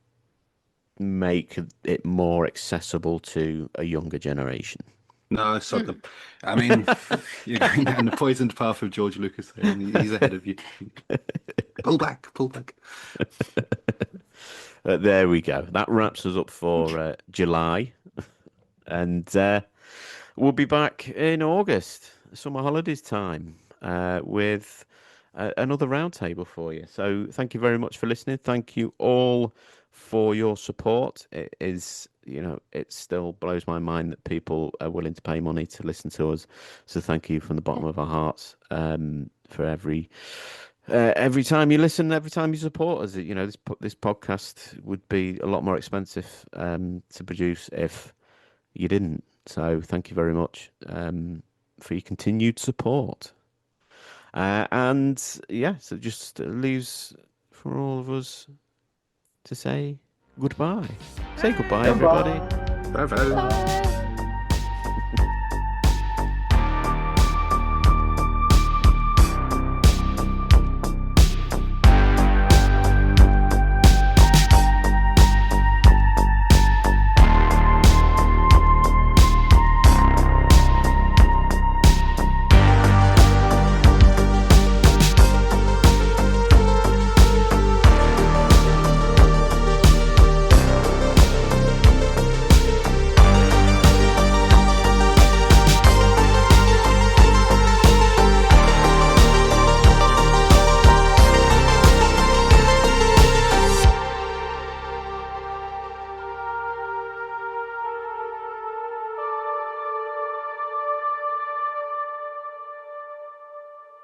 make it more accessible to a younger generation. No, sod them. I mean, you're going down the poisoned path of George Lucas there, and he's ahead of you. Pull back. There we go. That wraps us up for July. And we'll be back in August, summer holidays time, with another roundtable for you. So thank you very much for listening. Thank you all for your support. It is, it still blows my mind that people are willing to pay money to listen to us. So thank you from the bottom of our hearts for every time you listen, every time you support us. This podcast would be a lot more expensive to produce if you didn't. So thank you very much for your continued support. And yeah, so it just leaves for all of us to say goodbye. Say goodbye, everybody. Bye.